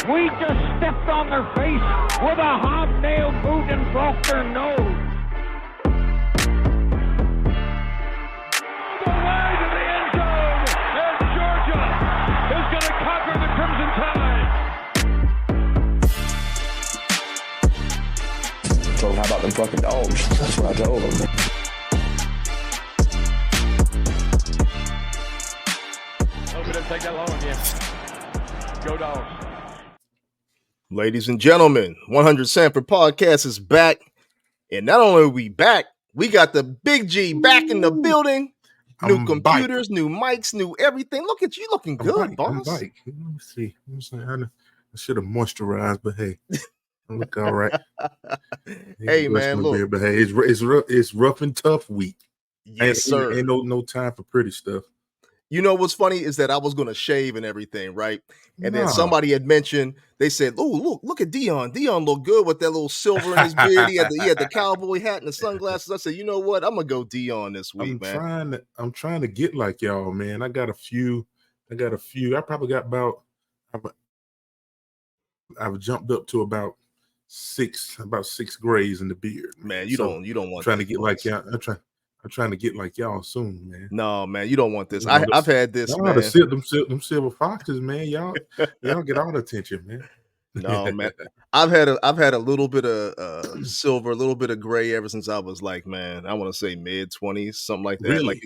We just stepped on their face with a hobnail boot and broke their nose. The way to the end zone, and Georgia is going to conquer the Crimson Tide. So how about them fucking dogs? That's what I told them. Hope it didn't take that long, yeah. Go Dogs. Ladies and gentlemen, 100 Sanford Podcast is back. And not only are we back, we got the Big G back in the building. New computers, new mics, new everything. Look at you looking good, boss. Let me see. I should have moisturized, but hey, I look all right. Hey, man, look. But hey, it's rough and tough week. Yes, sir. Ain't no time for pretty stuff. You know what's funny is that I was going to shave and everything, right? And then somebody had mentioned, they said, "Oh, look at Dion. Dion looked good with that little silver in his beard. He had the cowboy hat and the sunglasses." I said, "You know what? I'm gonna go Dion this week, man." I'm trying to get like y'all, man. I got a few. I probably got about. I've jumped up to about six grays in the beard. Man, you don't want. Trying to get like y'all. I'm trying to get like y'all soon, man. No, man, you don't want this. I've had this, man. Them silver foxes, man. Y'all get all the attention, man. No, man. I've had a little bit of silver, a little bit of gray ever since I was like, man, I want to say mid-20s, something like that. Really? Like,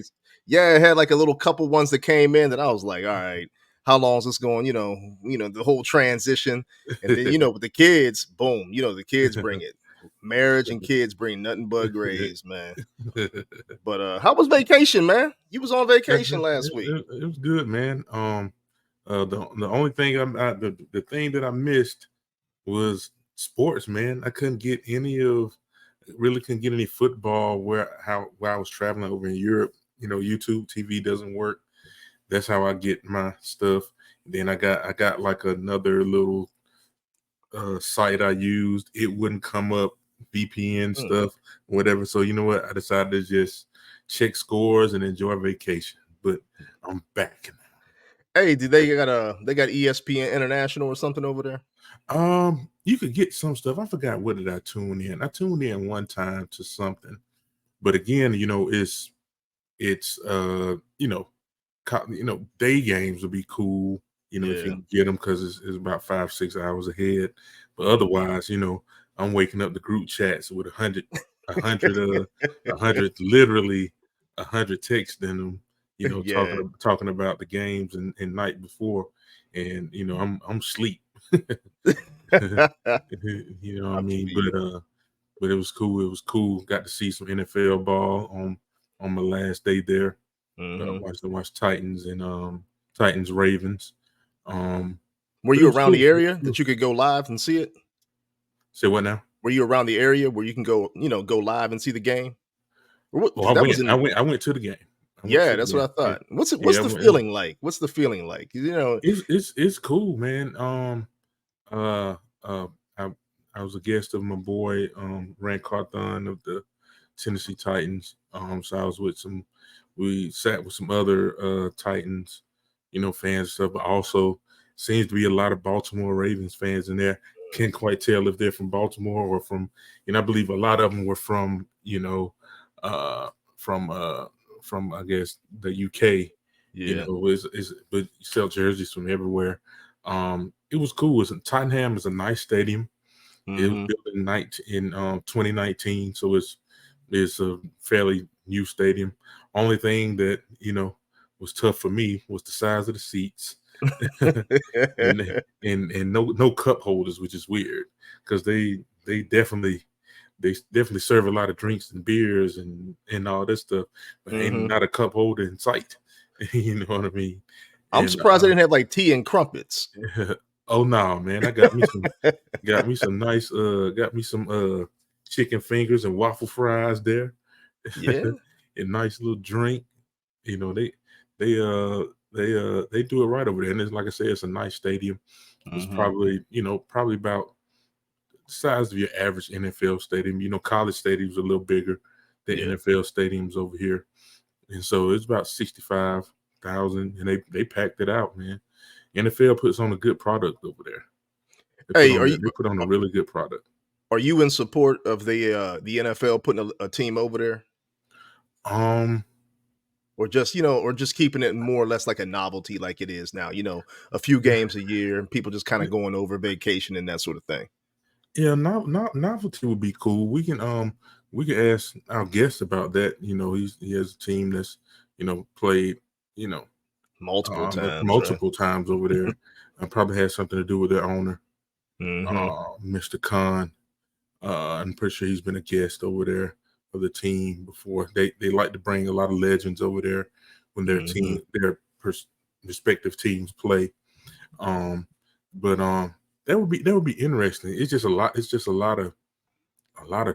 yeah, it had like a little couple ones that came in that I was like, all right, how long is this going? You know, the whole transition, and then with the kids, boom, the kids bring it. Marriage and kids bring nothing but grays, man. But how was vacation, man? You was on vacation last week. It was good, man. The only thing the thing that I missed was sports, man. I couldn't get any football while I was traveling over in Europe. YouTube TV doesn't work. That's how I get my stuff. Then I got like another little site I used. It wouldn't come up, VPN stuff, whatever. So you know what? I decided to just check scores and enjoy vacation. But I'm back now. Hey, did they got ESPN International or something over there? You could get some stuff. I forgot what did I tune in. I tuned in one time to something, but again, it's day games would be cool. If you can get them because it's about 5-6 hours ahead. But otherwise, I'm waking up the group chats with 100 literally 100 texts in them. Talking about the games and night before, and I'm asleep. I mean? But it was cool. It was cool. Got to see some NFL ball on my last day there. Watched Titans and Titans Ravens. Were you around the area that you could go live and see it? Say what now? Were you around the area where you can go live and see the game? I went to the game. Yeah, that's what I thought. What's the feeling like? What's the feeling like? It's cool, man. I was a guest of my boy Rand Carthon of the Tennessee Titans. So we sat with some other Titans, fans and stuff, but also seems to be a lot of Baltimore Ravens fans in there. Can't quite tell if they're from Baltimore or from, I believe a lot of them were from I guess the UK. Yeah. But you sell jerseys from everywhere. It was cool. Tottenham is a nice stadium. Mm-hmm. It was built in 2019, so it's a fairly new stadium. Only thing that was tough for me was the size of the seats. and no cup holders, which is weird because they definitely serve a lot of drinks and beers and all this stuff, but ain't not a cup holder in sight. You know what I mean? I'm surprised they didn't have like tea and crumpets. Oh no, man! I got me some chicken fingers and waffle fries there. Yeah, a nice little drink. They do it right over there, and it's like I said, it's a nice stadium. It's probably about the size of your average NFL stadium. College stadiums are a little bigger than NFL stadiums over here, and so it's about 65,000, and they packed it out, man. NFL puts on a good product over there. Hey, They put on a really good product. are you in support of the NFL putting a team over there, Um, or just keeping it more or less like a novelty, like it is now? A few games a year, and people just kind of going over vacation and that sort of thing. yeah, novelty would be cool. We can ask our guest about that. He has a team that's played Multiple times, right? multiple times over there. Probably has something to do with their owner, Mr. Khan. I'm pretty sure he's been a guest over there of the team before. They like to bring a lot of legends over there when their respective teams play. But that would be interesting. It's just a lot. It's just a lot of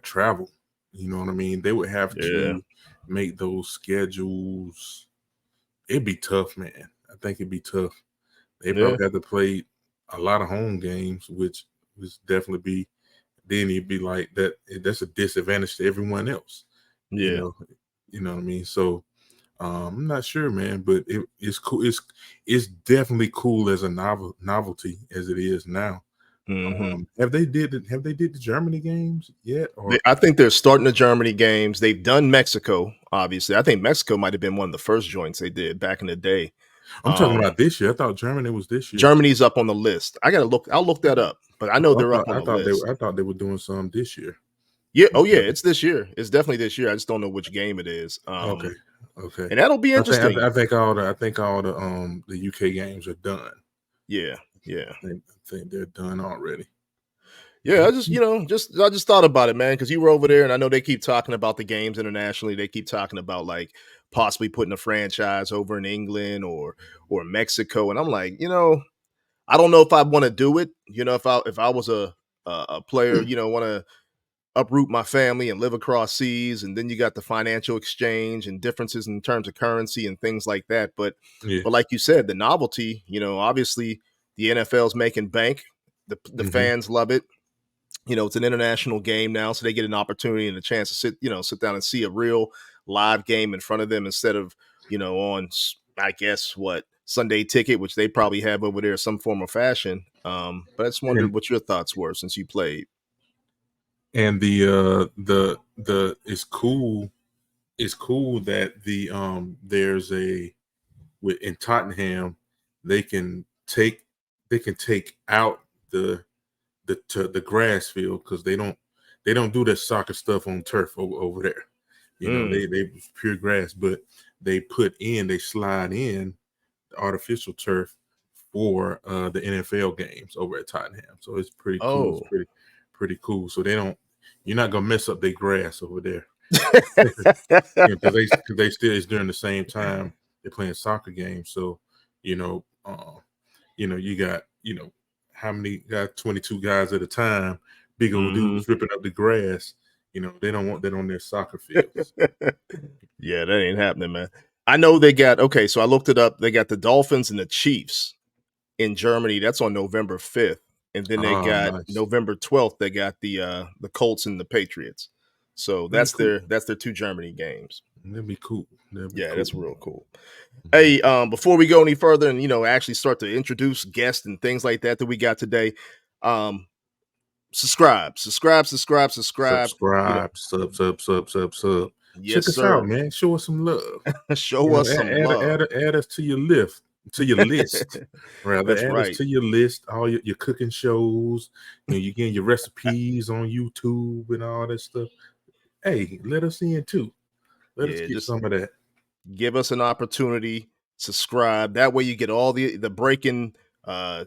travel. You know what I mean? They would have to make those schedules. It'd be tough, man. I think it'd be tough. They probably have to play a lot of home games, which would definitely be. Then it'd be like that. That's a disadvantage to everyone else. Yeah. You know what I mean. So I'm not sure, man, but it's cool. It's definitely cool as a novelty as it is now. Have they did the Germany games yet? Or I think they're starting the Germany games. They've done Mexico, obviously. I think Mexico might have been one of the first joints they did back in the day. I'm talking about this year. I thought Germany was this year. Germany's up on the list. I'll look that up, but I know they're up on the list. I thought they were doing some this year. Yeah. Oh yeah, it's this year. It's definitely this year. I just don't know which game it is. Okay. And that'll be interesting. I think all the UK games are done. Yeah. I think they're done already. Yeah, I just thought about it, man, because you were over there, and I know they keep talking about the games internationally. They keep talking about like possibly putting a franchise over in England or Mexico, and I'm like, I don't know if I want to do it. If I was a player, want to uproot my family and live across seas, and then you got the financial exchange and differences in terms of currency and things like that. But like you said, the novelty, obviously the NFL's making bank. The fans love it. It's an international game now, so they get an opportunity and a chance to sit down and see a real live game in front of them instead of, on, I guess, Sunday Ticket, which they probably have over there some form of fashion. But I just wondered what your thoughts were since you played. And the it's cool. It's cool that there's in Tottenham they can take out the grass field because they don't do that soccer stuff on turf over there. They pure grass, but they slide in the artificial turf for the NFL games over at Tottenham. So it's pretty cool. It's pretty cool. So you're not gonna mess up their grass over there. Because they still is during the same time they're playing soccer games. So you got how many got 22 guys at a time, big old dudes ripping up the grass. They don't want that on their soccer fields. Yeah, that ain't happening, man. I know they got so I looked it up. They got the Dolphins and the Chiefs in Germany. That's on November 5th. And then they got nice. November 12th, they got the Colts and the Patriots. So that's their 2 Germany games. That'd be cool. That's real cool. Hey, before we go any further and actually start to introduce guests and things like that we got today, subscribe. Sub. Yes, check us sir. out, man. Show us some love. Show us some love. Add us to your list. To your list, rather. That's add right. us to your list. All your cooking shows. You getting your recipes on YouTube and all that stuff. Hey, let us in too. Let us get some of that. Give us an opportunity. Subscribe. That way you get all the breaking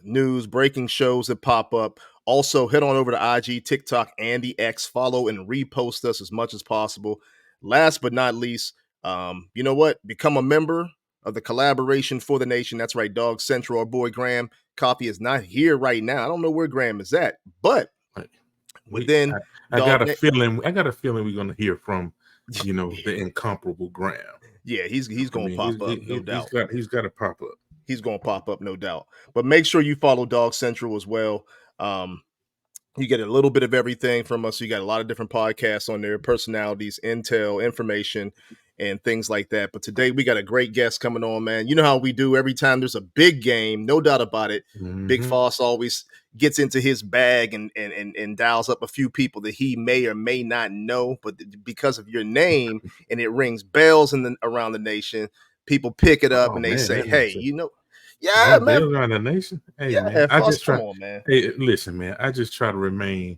news, breaking shows that pop up. Also, head on over to IG, TikTok, and the X. Follow and repost us as much as possible. Last but not least, you know what? Become a member of the Collaboration for the Nation. That's right, Dog Central. Our boy Graham Coffee is not here right now. I don't know where Graham is at, but within I got a feeling we're gonna hear from the incomparable Graham. Yeah, he's gonna pop up, no doubt. He's got to pop up. He's gonna pop up, no doubt. But make sure you follow Dog Central as well. You get a little bit of everything from us. You got a lot of different podcasts on there, personalities, intel, information, and things like that. But today we got a great guest coming on, man. You know how we do every time there's a big game, no doubt about it. Big Foss always, gets into his bag and dials up a few people that he may or may not know, but because of your name and it rings bells around the nation, people pick it up Oh and they man, say, that "Hey, makes it yeah, ring man, bells around the nation. Hey man, yeah, come on, man, listen, man, I just try to remain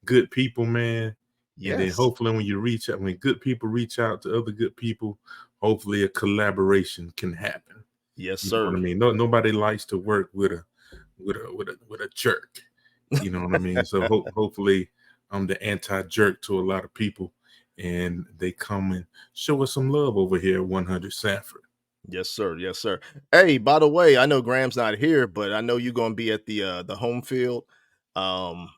good people, man. And then yes, hopefully when good people reach out to other good people, hopefully a collaboration can happen. yes, You know what sir, I mean? No, nobody likes to work with a jerk. You know what I mean? So hopefully I'm the anti-jerk to a lot of people, and they come and show us some love over here at 100 Sanford. yes, sir, yes, sir." Hey, by the way, I know Graham's not here, but I know you're gonna be at the home field. Um,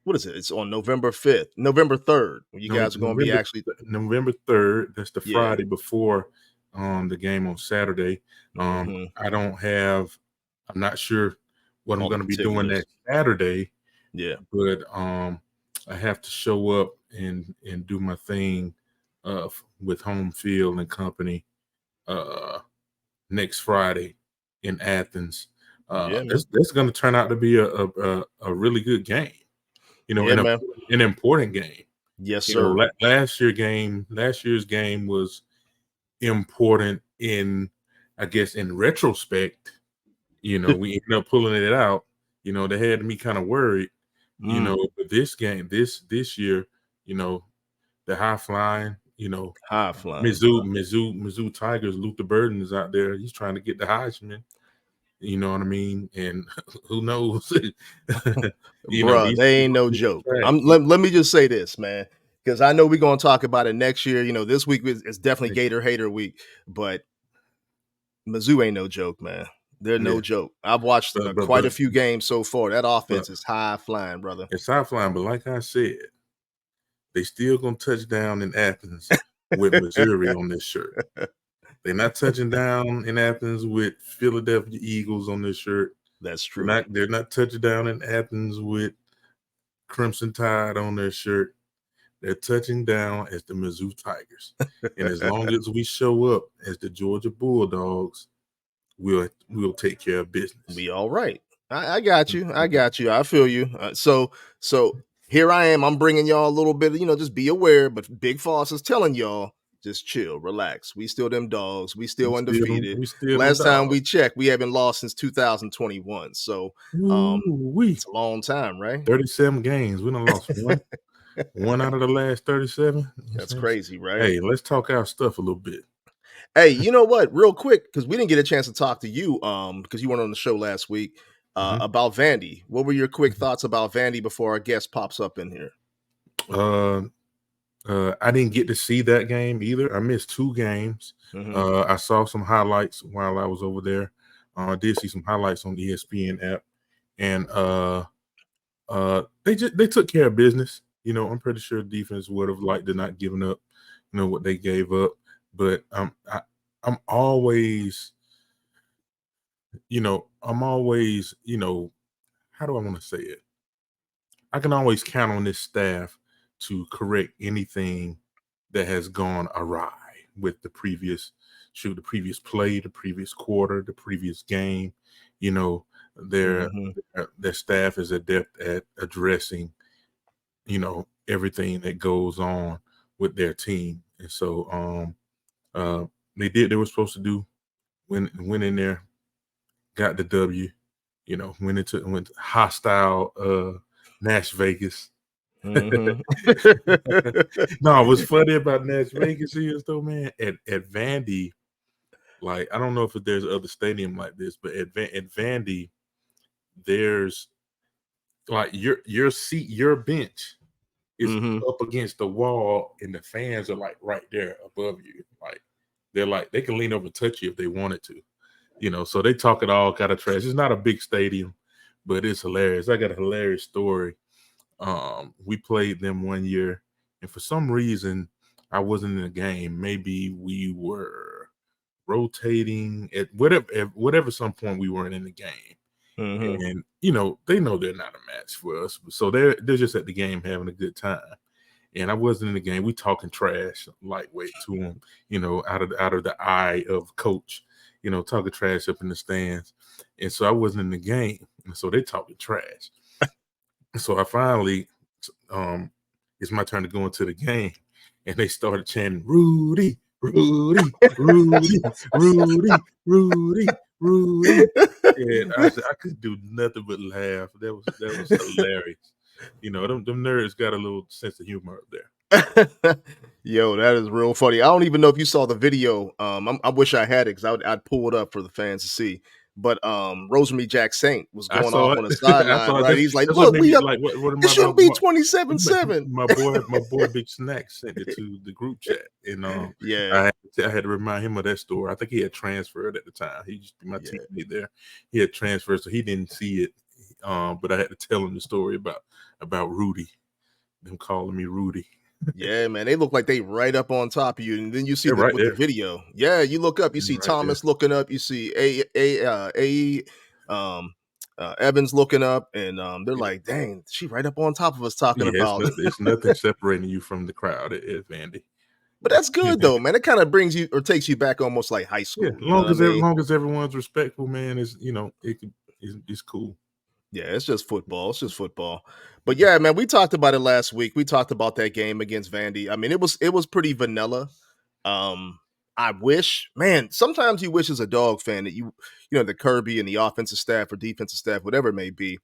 what is it? It's on November 5th, November 3rd. You No, guys are gonna be actually, November 3rd. That's the yeah. Friday before the game on Saturday. Hmm. I don't have. I'm not sure what I'm All the going to be doing particulars. that Saturday, Yeah. but I have to show up and do my thing with Home Field and Company uh, next Friday in Athens. Yeah, man. That's going to turn out to be a really good game. You know, Yeah, man. an important game. Yes, You know, sir. last year's game was important in, I guess, in retrospect. You know, we ended up pulling it out. You know, they had me kind of worried. You Mm, know, but this game, this year, you know, the high flying, you know, high flying, bro. Mizzou Tigers. Luther Burden is out there. He's trying to get the Heisman. You know what I mean? And who knows? You know, Bruh, he's they still ain't no on joke. track. Let me just say this, man, because I know we're gonna talk about it next year. This week is definitely Gator Hater week, but Mizzou ain't no joke, man. They're no Yeah, joke. I've watched but but quite but a few games so far. That but offense is high flying, brother. it's high flying. But like I said, they still gonna touch down in Athens with Missouri on this shirt. They're not touching down in Athens with Philadelphia Eagles on this shirt. That's true. They're not touching down in Athens with Crimson Tide on their shirt. They're touching down as the Mizzou Tigers. And as long as we show up as the Georgia Bulldogs, we'll take care of business. Be all right. I got you. I got you. I feel you. So here I am. I'm bringing y'all a little bit. Just be aware. But Big Foss is telling y'all, just chill, relax. We still them dogs. We still undefeated. We still them Last time dogs. we checked, we haven't lost since 2021. So We it's a long time, right? 37 games. We done lost one out of the last 37. That's crazy, right? Hey, let's talk our stuff a little bit. Hey, you know what? Real quick, because we didn't get a chance to talk to you, because you weren't on the show last week, Mhm. about Vandy. What were your quick thoughts about Vandy before our guest pops up in here? I didn't get to see that game either. I missed two games. Mhm. I saw some highlights while I was over there. I did see some highlights on the ESPN app, and they took care of business. You know, I'm pretty sure defense would have liked to not given up, you know, what they gave up. But I'm always, how do I want to say it? I can always count on this staff to correct anything that has gone awry with the previous play, the previous quarter, the previous game. You know, Mhm. their staff is adept at addressing, you know, everything that goes on with their team. And so they did what they were supposed to do, went in there, got the W, you know, went hostile Nash Vegas. Mhm. No, what's funny about Nash Vegas is though, man, at Vandy, like I don't know if there's other stadium like this, but at Vandy, there's like your seat, your bench is Mhm. up against the wall, and the fans are like right there above you. Like they can lean over and touch you if they wanted to, you know. So they talk it all kind of trash. It's not a big stadium, but it's hilarious. I got a hilarious story. We played them one year, and for some reason, I wasn't in the game. Maybe we were rotating at whatever some point we weren't in the game. Mhm. And you know, they know they're not a match for us. So they're just at the game having a good time. And I wasn't in the game. We talking trash lightweight to them, you know, out of the eye of coach, you know, talking trash up in the stands. And so I wasn't in the game. And so they talking trash. So I finally, it's my turn to go into the game, and they started chanting Rudy, Rudy, Rudy, Rudy, Rudy, Rudy. And I said I could do nothing but laugh. That was hilarious. Them nerds got a little sense of humor up there. Yo, that is real funny. I don't even know if you saw the video. I wish I had it because I'd pull it up for the fans to see. But Rosemary Jack Saint was I going saw off it. on the I sideline, saw it. right? He's like, That's what "Look, made we me up. like. What It shouldn't be 27-7." My boy Big Snack sent it to the group chat, and Yeah, I had to remind him of that story. I think he had transferred at the time. He used to be my teammate there. He had transferred, so he didn't see it. But I had to tell him the story about Rudy, them calling me Rudy. yeah, man. They look like they right up on top of you, and then you see They're right with the there. video. Yeah, you look up, you see Right there. Thomas looking up, you see Evans looking up, and they're like, "Dang, she right up on top of us talking Yeah, about." it's nothing separating you from the crowd at Vandy. But that's good though, man. It kind of brings you or takes you back almost like high school. Yeah, You know what I mean? long as everyone's respectful, man, it's cool. Yeah, it's just football. It's just football. But yeah, man, we talked about it last week. We talked about that game against Vandy. I mean, it was pretty vanilla. I wish, man, sometimes you wish as a dog fan that the Kirby and the offensive staff or defensive staff, whatever it may be,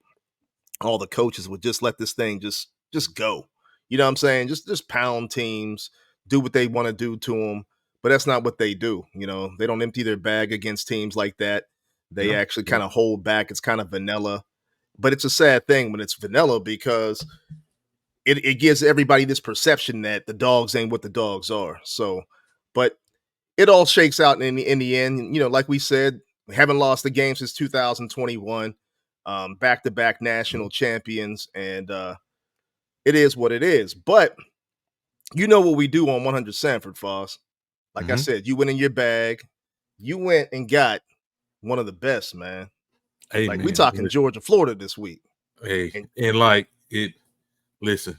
all the coaches would just let this thing just go. You know what I'm saying? Just pound teams, do what they want to do to them. But that's not what they do. They don't empty their bag against teams like that. They actually kind of hold back. It's kind of vanilla. But it's a sad thing when it's vanilla because it gives everybody this perception that the dogs ain't what the dogs are. So, but it all shakes out in the end. Like we said, we haven't lost the game since 2021. Back-to-back national champions, and it is what it is. But you know what we do on 100 Sanford, Foss. Like I said, you went in your bag. You went and got one of the best, man. Hey, like man, we talking Georgia, Florida this week. Hey, and like it. Listen,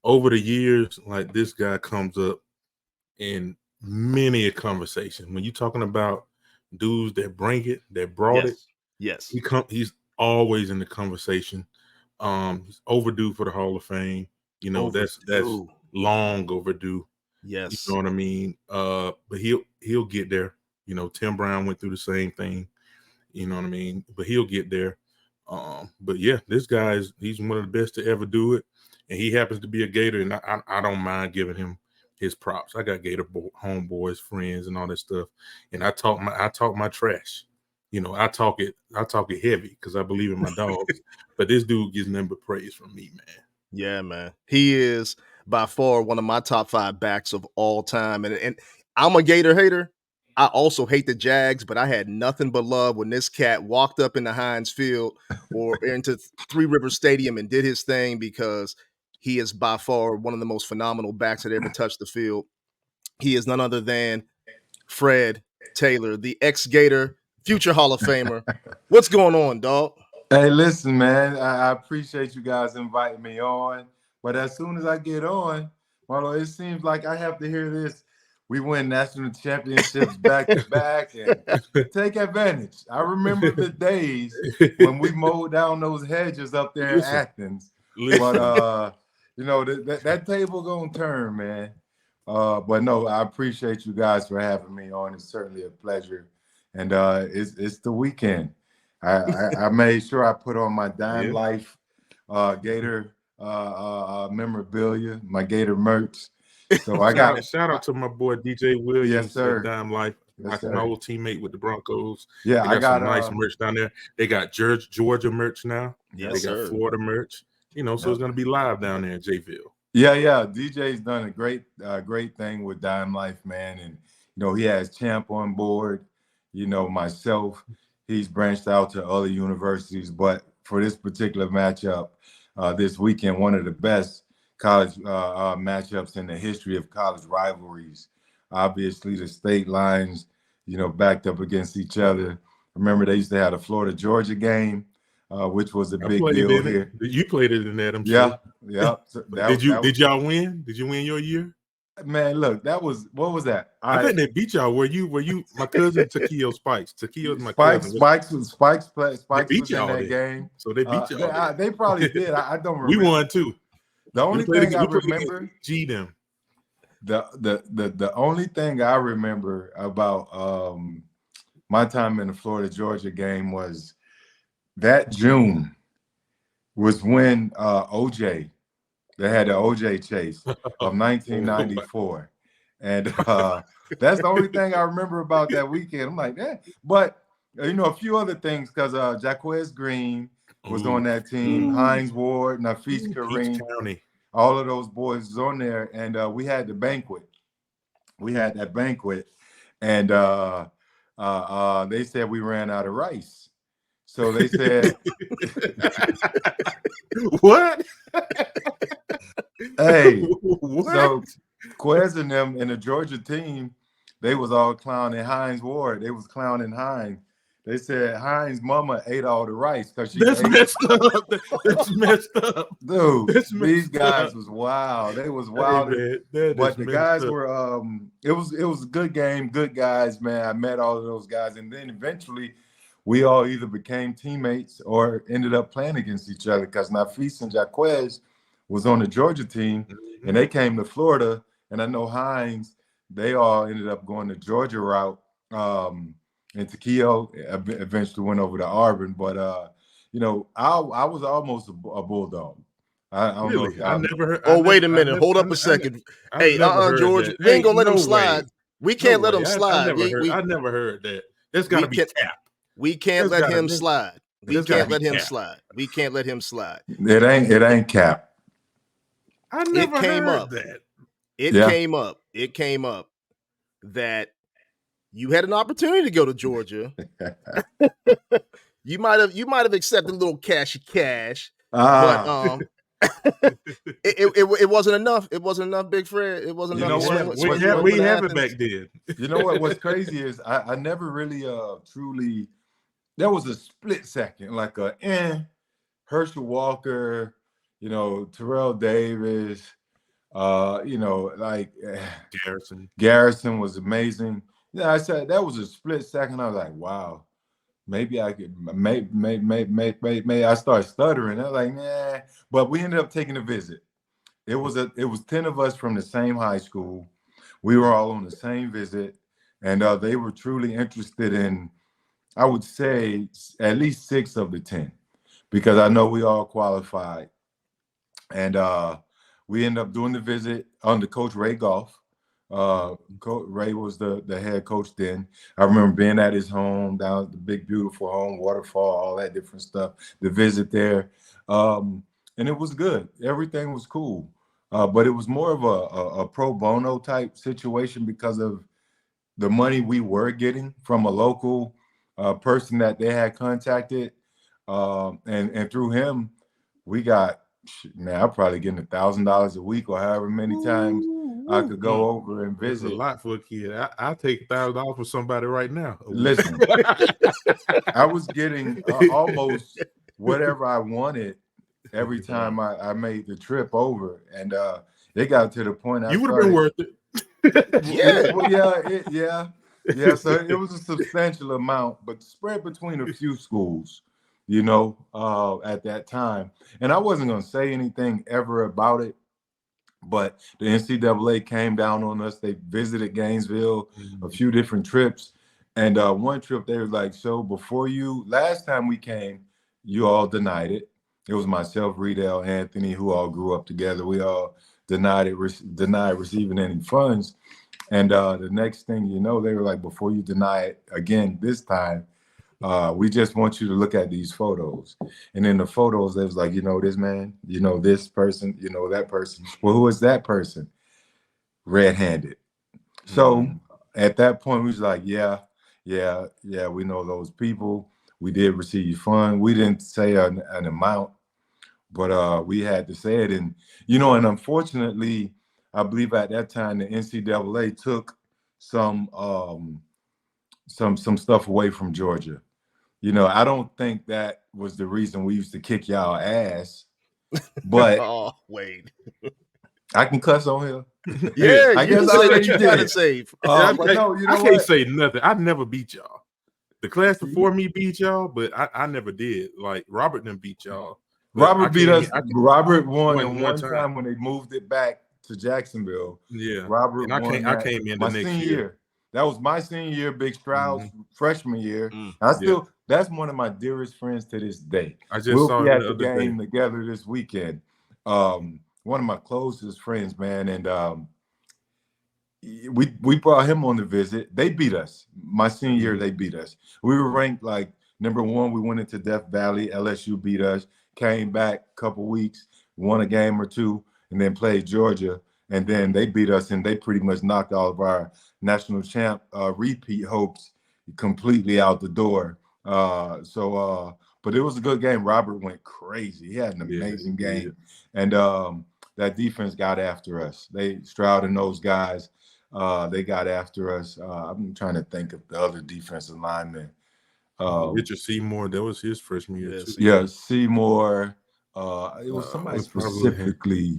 over the years, like this guy comes up in many a conversation. When you're talking about dudes that bring it, that brought it, yes, he's always in the conversation. He's overdue for the Hall of Fame. That's long overdue. Yes, you know what I mean. But he'll get there. Tim Brown went through the same thing. You know what I mean. But he'll get there. But yeah, this guy he's one of the best to ever do it, and he happens to be a Gator, and I don't mind giving him his props. I got Gator homeboys, friends, and all that stuff, and I talk my trash. I talk it heavy because I believe in my dogs. But this dude gets nothing but praise from me, man. Yeah, man. He is by far one of my top 5 backs of all time, and I'm a Gator hater. I also hate the Jags, but I had nothing but love when this cat walked up into Heinz Field or into Three Rivers Stadium and did his thing because he is by far one of the most phenomenal backs that ever touched the field. He is none other than Fred Taylor, the ex-Gator, future Hall of Famer. What's going on, dog? Hey, listen, man, I appreciate you guys inviting me on. But as soon as I get on, Marlo, it seems like I have to hear this. We win national championships back to back and take advantage. I remember the days when we mowed down those hedges up there in Athens. But that table gonna turn, man. But no, I appreciate you guys for having me on. It's certainly a pleasure. And it's the weekend. I made sure I put on my Dime Life Gator memorabilia, my Gator merch. So I got shout out to my boy DJ Williams. Yes, sir. Dime Life. Yes, my old teammate with the Broncos. Yeah, I got some nice merch down there. They got Georgia merch now. Yes, they got Florida merch. So it's gonna be live down there in Jayville. Yeah. DJ's done a great thing with Dime Life, man. And he has Champ on board, myself. He's branched out to other universities, but for this particular matchup, this weekend, one of the best college matchups in the history of college rivalries. Obviously, the state lines, backed up against each other. Remember, they used to have a Florida-Georgia game, which was a big deal here. You played it in that, I'm sure. Yeah. Did y'all win? Did you win your year? Man, look, what was that? I think they beat y'all. Were you? My cousin Takeo Spikes. Takeo's my cousin. Spikes They beat was in y'all that there. game. So they beat y'all. They probably did. I don't remember. We won too. The only thing I remember, G them. The only thing I remember about my time in the Florida Georgia game was that June was when OJ, they had the OJ chase of 1994. And that's the only thing I remember about that weekend. I'm like, that. But, a few other things, because Jaquez Green was on that team, Hines Ward, Nafis Kareem, all of those boys was on there. And we had the banquet. We had that banquet. And they said we ran out of rice. So they said, what? Hey, what? So Quez and them in the Georgia team, they was all clowning Hines Ward. They was clowning Hines. They said Hines' mama ate all the rice because she messed up. That's messed up. Dude, these guys was wild. They was wild. Hey, but the guys were it was a good game, good guys, man. I met all of those guys. And then eventually we all either became teammates or ended up playing against each other because Nafis and Jaquez was on the Georgia team, and they came to Florida. And I know Hines, they all ended up going the Georgia route. And Takeo eventually went over to Auburn. But, I was almost a bulldog. I don't know. I never heard. Oh, wait a minute. Hold up a second. Hey, Georgia, we ain't gonna let him slide. We can't let him slide. I never heard that. That's got to be cap. We can't let him slide. We can't let him slide. We can't let him slide. It ain't cap. I never heard that. It came up that you had an opportunity to go to Georgia. you might have accepted a little cash, but it wasn't enough. It wasn't enough, Big Fred. It wasn't enough. We have it back then. You know what? What's crazy is I never really truly. There was a split second, like Herschel Walker, Terrell Davis, Garrison was amazing. Yeah, I said that was a split second. I was like, wow, maybe I could, maybe I started stuttering. I was like, nah, but we ended up taking a visit. It was 10 of us from the same high school. We were all on the same visit, and they were truly interested in, I would say, at least 6 of the 10, because I know we all qualified. And we ended up doing the visit under Coach Ray Goff. Coach Ray was the head coach then. I remember being at his home, down at the big, beautiful home, waterfall, all that different stuff, the visit there. And it was good. Everything was cool. But it was more of a pro bono type situation because of the money we were getting from a local person that they had contacted. And through him, we got, man, I'm probably getting $1,000 a week or however many times I could go over and visit. That's a lot for a kid. I'll take $1,000 for somebody right now. Listen, I was getting almost whatever I wanted every time I made the trip over, and it got to the point you would have been worth it. Yeah. So it was a substantial amount, but spread between a few schools. At that time. And I wasn't going to say anything ever about it, but the NCAA came down on us. They visited Gainesville, a few different trips. And one trip, they were like, so last time we came, you all denied it. It was myself, Riedel, Anthony, who all grew up together. We all denied receiving any funds. And the next thing you know, they were like, before you deny it again this time, we just want you to look at these photos. And in the photos, they was like, this man, this person, that person. Well, who is that person? Red-handed. So at that point, we was like, yeah, we know those people. We did receive funds. We didn't say an amount, but we had to say it. And, and unfortunately, I believe at that time, the NCAA took some stuff away from Georgia. I don't think that was the reason we used to kick y'all ass, but oh, wait. I can cuss on here. Yeah, I you guess can I say what already you gotta did. say. But no, you know I can't what? say nothing. I never beat y'all. The class before me beat y'all, but I never did. Like Robert didn't beat y'all. Robert beat us. I Robert won the one one time. time when they moved it back to Jacksonville. Yeah, Robert and I won. came in my the next senior year. That was my senior year. Big Stroud's freshman year. That's one of my dearest friends to this day. I just We'll saw be him at the the other game day. together this weekend. One of my closest friends, man, and we brought him on the visit. They beat us. My senior year, they beat us. We were ranked like number 1. We went into Death Valley. LSU beat us. Came back a couple weeks, won a game or two, and then played Georgia. And then they beat us, and they pretty much knocked all of our national champ repeat hopes completely out the door. But it was a good game. Robert went crazy. He had an amazing game. And that defense got after us. Stroud and those guys, they got after us. I'm trying to think of the other defensive linemen. Richard Seymour, that was his freshman year too. Yeah, Seymour. It was somebody specifically.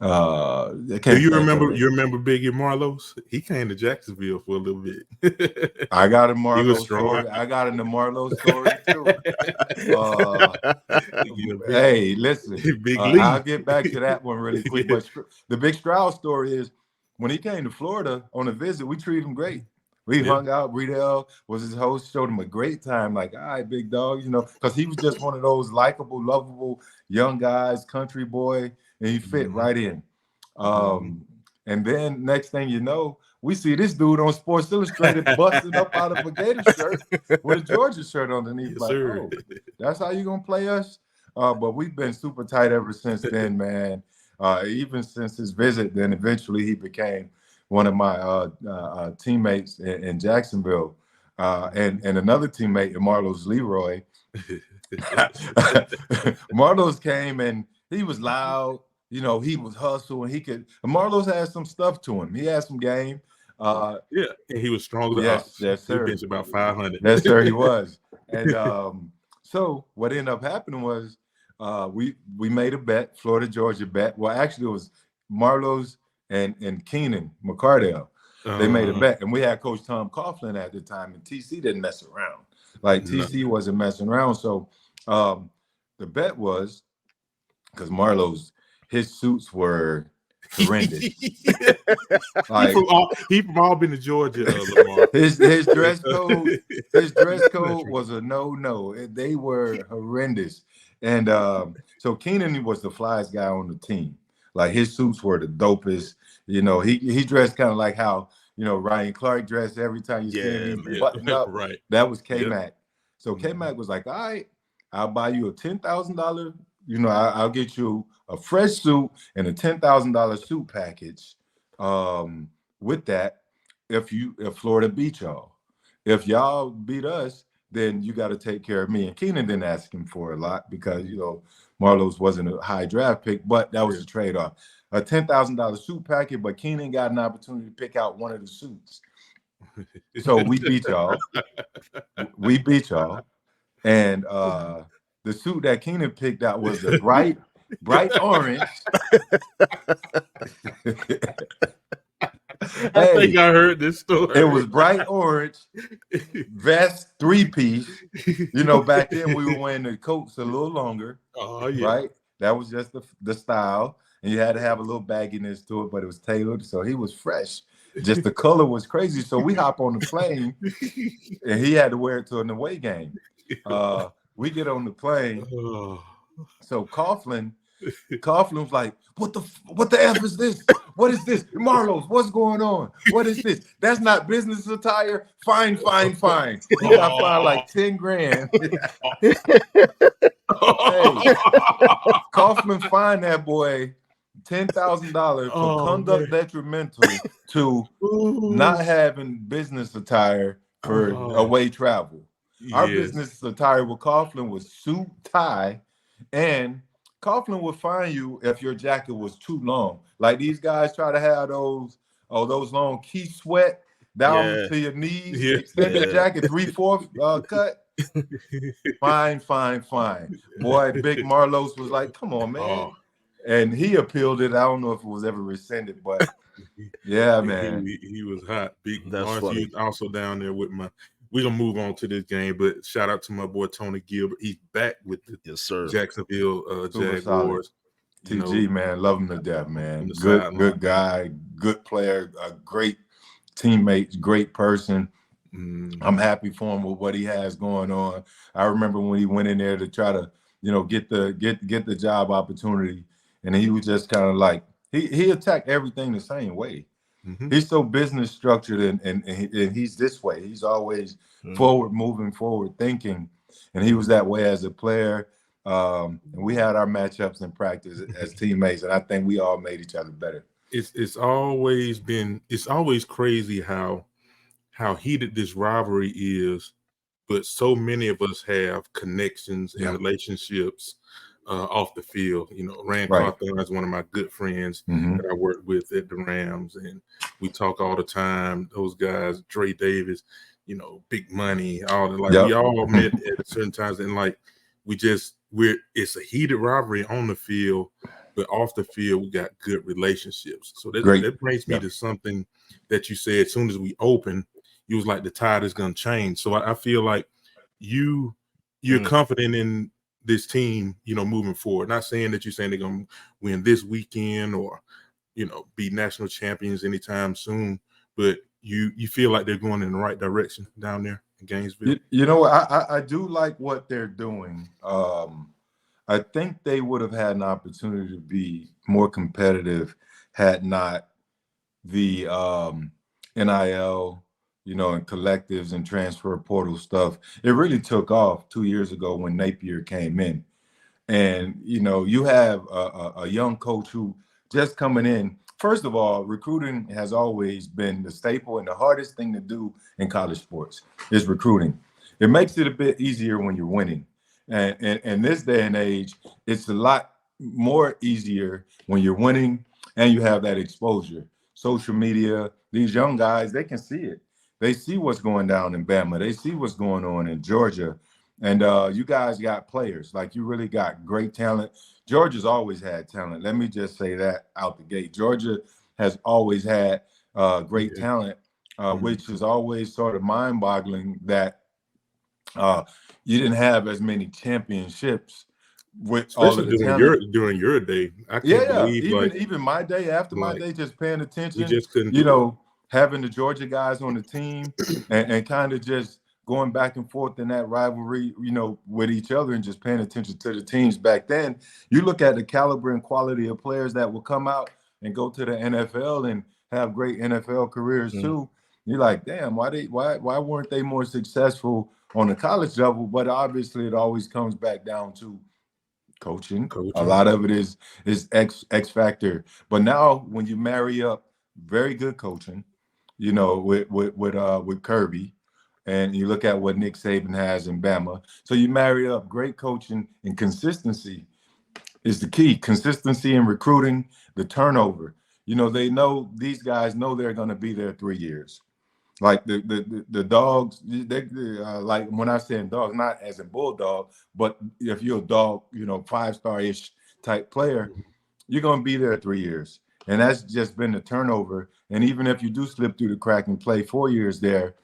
Do you remember? You remember Biggie Marlowe's? He came to Jacksonville for a little bit. I got a Marlowe story. I got a Marlowe story too. Hey, listen. I'll get back to that one really quick. But the Big Stroud story is when he came to Florida on a visit, we treated him great. We hung out. Riedel was his host, showed him a great time. Like, all right, big dog, because he was just one of those likable, lovable young guys, country boy, and he fit right in. And then next thing you know, we see this dude on Sports Illustrated busting up out of a Gator shirt with a Georgia shirt underneath. Oh, that's how you gonna play us? But we've been super tight ever since then, man. Even since his visit, then eventually he became one of my teammates in Jacksonville, and another teammate, Marlowe's Leroy. Marlowe's came and he was loud. He was hustle and Marlowe's had some stuff to him. He had some game. And he was stronger than us. Yes, sir. He benched about 500. Yes, sir, he was. And so what ended up happening was we made a bet, Florida-Georgia bet. Well, actually, it was Marlowe's and Keenan McCardell. They made a bet. And we had Coach Tom Coughlin at the time, and TC didn't mess around. Like, TC wasn't messing around. So the bet was, because Marlowe's, his suits were horrendous. Like, he from Albany, Georgia. Lamar. His dress code was a no. They were horrendous. And so Keenan was the flyest guy on the team. Like, his suits were the dopest. He dressed kind of like how Ryan Clark dressed every time you see him. He's buttoned up. Right. That was K-Mac. So K-Mac was like, all right, I'll buy you a $10,000. I'll get you a fresh suit and a $10,000 suit package. With that, if Florida beat y'all, if y'all beat us, then you got to take care of me. And Keenan didn't ask him for a lot because Marlowe's wasn't a high draft pick, but that was a trade-off. A $10,000 suit package, but Keenan got an opportunity to pick out one of the suits. So we beat y'all. And the suit that Keenan picked out was the bright orange. I think I heard this story. It was bright orange vest, 3-piece. Back then we were wearing the coats a little longer. Oh yeah, right. That was just the style, and you had to have a little bagginess to it, but it was tailored, so he was fresh. Just the color was crazy. So we hop on the plane, and he had to wear it to an away game. We get on the plane. So Coughlin was like, what the F is this? What is this? Marlowe's, what's going on? What is this? That's not business attire. Fine. He got fined like 10 grand. Hey, Coughlin fined that boy $10,000 for conduct detrimental to not having business attire for away travel. Our business attire with Coughlin was suit, tie, and Coughlin would fine you if your jacket was too long. Like these guys try to have those long key sweat down to your knees, extended jacket, 3/4 cut. Fine. Boy, Big Marlowe's was like, come on, man. and he appealed it. I don't know if it was ever rescinded, but yeah, man. He was hot. Big That's Lawrence, funny. he was also down there with my. We're gonna move on to this game, but shout out to my boy Tony Gilbert. He's back with the Yes, sir. Jacksonville Super solid. Jaguars. You TG, know, man, love him to death, man. on the Good sideline. guy, good player, a great teammate, great person. I'm happy for him with what he has going on. I remember when he went in there to try to, get the job opportunity, and he was just kind of like he attacked everything the same way. He's so business structured, and he's this way. He's always forward moving, forward thinking, and he was that way as a player. And we had our matchups in practice as teammates, and I think we all made each other better. It's always crazy how heated this rivalry is, but so many of us have connections and relationships off the field. Rand Carthon is one of my good friends that I work with at the Rams, and we talk all the time. Those guys, Dre Davis, Big Money, all that. We all met at certain times, and it's a heated rivalry on the field, but off the field we got good relationships. So that brings me to something that you said. As soon as we open, you was like, the tide is going to change. So I feel like you're confident in this team, moving forward. Not saying that you're saying they're going to win this weekend or, be national champions anytime soon, but you feel like they're going in the right direction down there in Gainesville. I do like what they're doing. I think they would have had an opportunity to be more competitive had not the NIL, and collectives and transfer portal stuff. It really took off 2 years ago when Napier came in. And, you have a young coach who just coming in. First of all, recruiting has always been the staple, and the hardest thing to do in college sports is recruiting. It makes it a bit easier when you're winning. And in this day and age, it's a lot more easier when you're winning and you have that exposure. Social media, these young guys, they can see it. They see what's going down in Bama. They see what's going on in Georgia. And you guys got players. Like, you really got great talent. Georgia's always had talent. Let me just say that out the gate. Georgia has always had great talent, which is always sort of mind-boggling that you didn't have as many championships with especially all of the talent. during your day. I can't believe even my day, after my day, just paying attention. We just couldn't having the Georgia guys on the team and kind of just going back and forth in that rivalry, with each other and just paying attention to the teams back then. You look at the caliber and quality of players that will come out and go to the NFL and have great NFL careers too. You're like, damn, why weren't they more successful on the college level? But obviously it always comes back down to coaching. A lot of it is X factor. But now when you marry up very good coaching, with Kirby, and you look at what Nick Saban has in Bama. So you marry up great coaching, and consistency is the key. Consistency in recruiting, the turnover. These guys know they're going to be there 3 years. Like the dogs, like when I say dogs, not as a bulldog, but if you're a dog, 5-star-ish type player, you're going to be there 3 years. And that's just been the turnover. And even if you do slip through the crack and play 4 years there,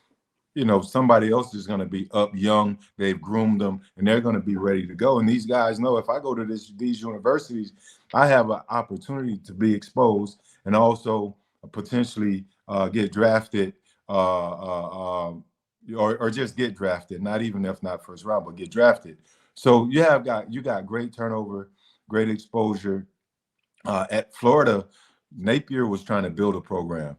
somebody else is going to be up young. They've groomed them, and they're going to be ready to go. And these guys know if I go to these universities, I have an opportunity to be exposed and also potentially get drafted or just get drafted. Not even if not first round, but get drafted. So you got great turnover, great exposure. At Florida, Napier was trying to build a program.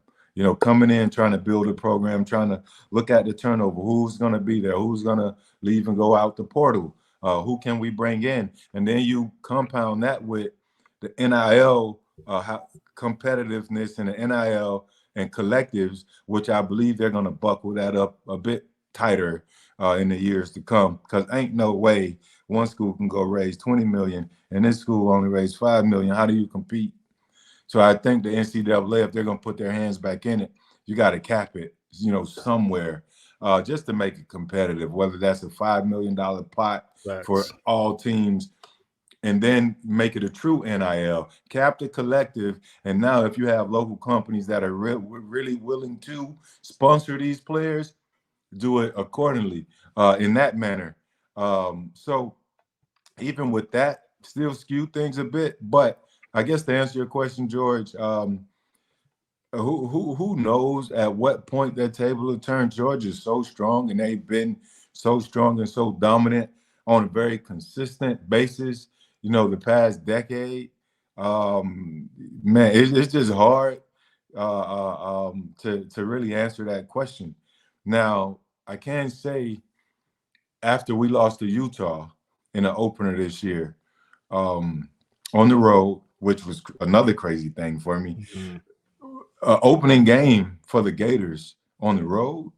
Coming in, trying to build a program, trying to look at the turnover. Who's going to be there? Who's going to leave and go out the portal? Who can we bring in? And then you compound that with the NIL competitiveness and the NIL and collectives, which I believe they're going to buckle that up a bit tighter in the years to come. Because ain't no way one school can go raise $20 million and this school only raised $5 million. How do you compete? So I think the NCAA, if they're going to put their hands back in it, you got to cap it, somewhere, just to make it competitive, whether that's a $5 million pot for all teams and then make it a true NIL, cap the collective. And now if you have local companies that are really willing to sponsor these players, do it accordingly in that manner. So even with that, still skew things a bit. But I guess to answer your question, George, who knows at what point that table will turn? Georgia is so strong, and they've been so strong and so dominant on a very consistent basis, the past decade. Man, it's just hard to really answer that question. Now, I can say after we lost to Utah in the opener this year, on the road, which was another crazy thing for me, opening game for the Gators on the road,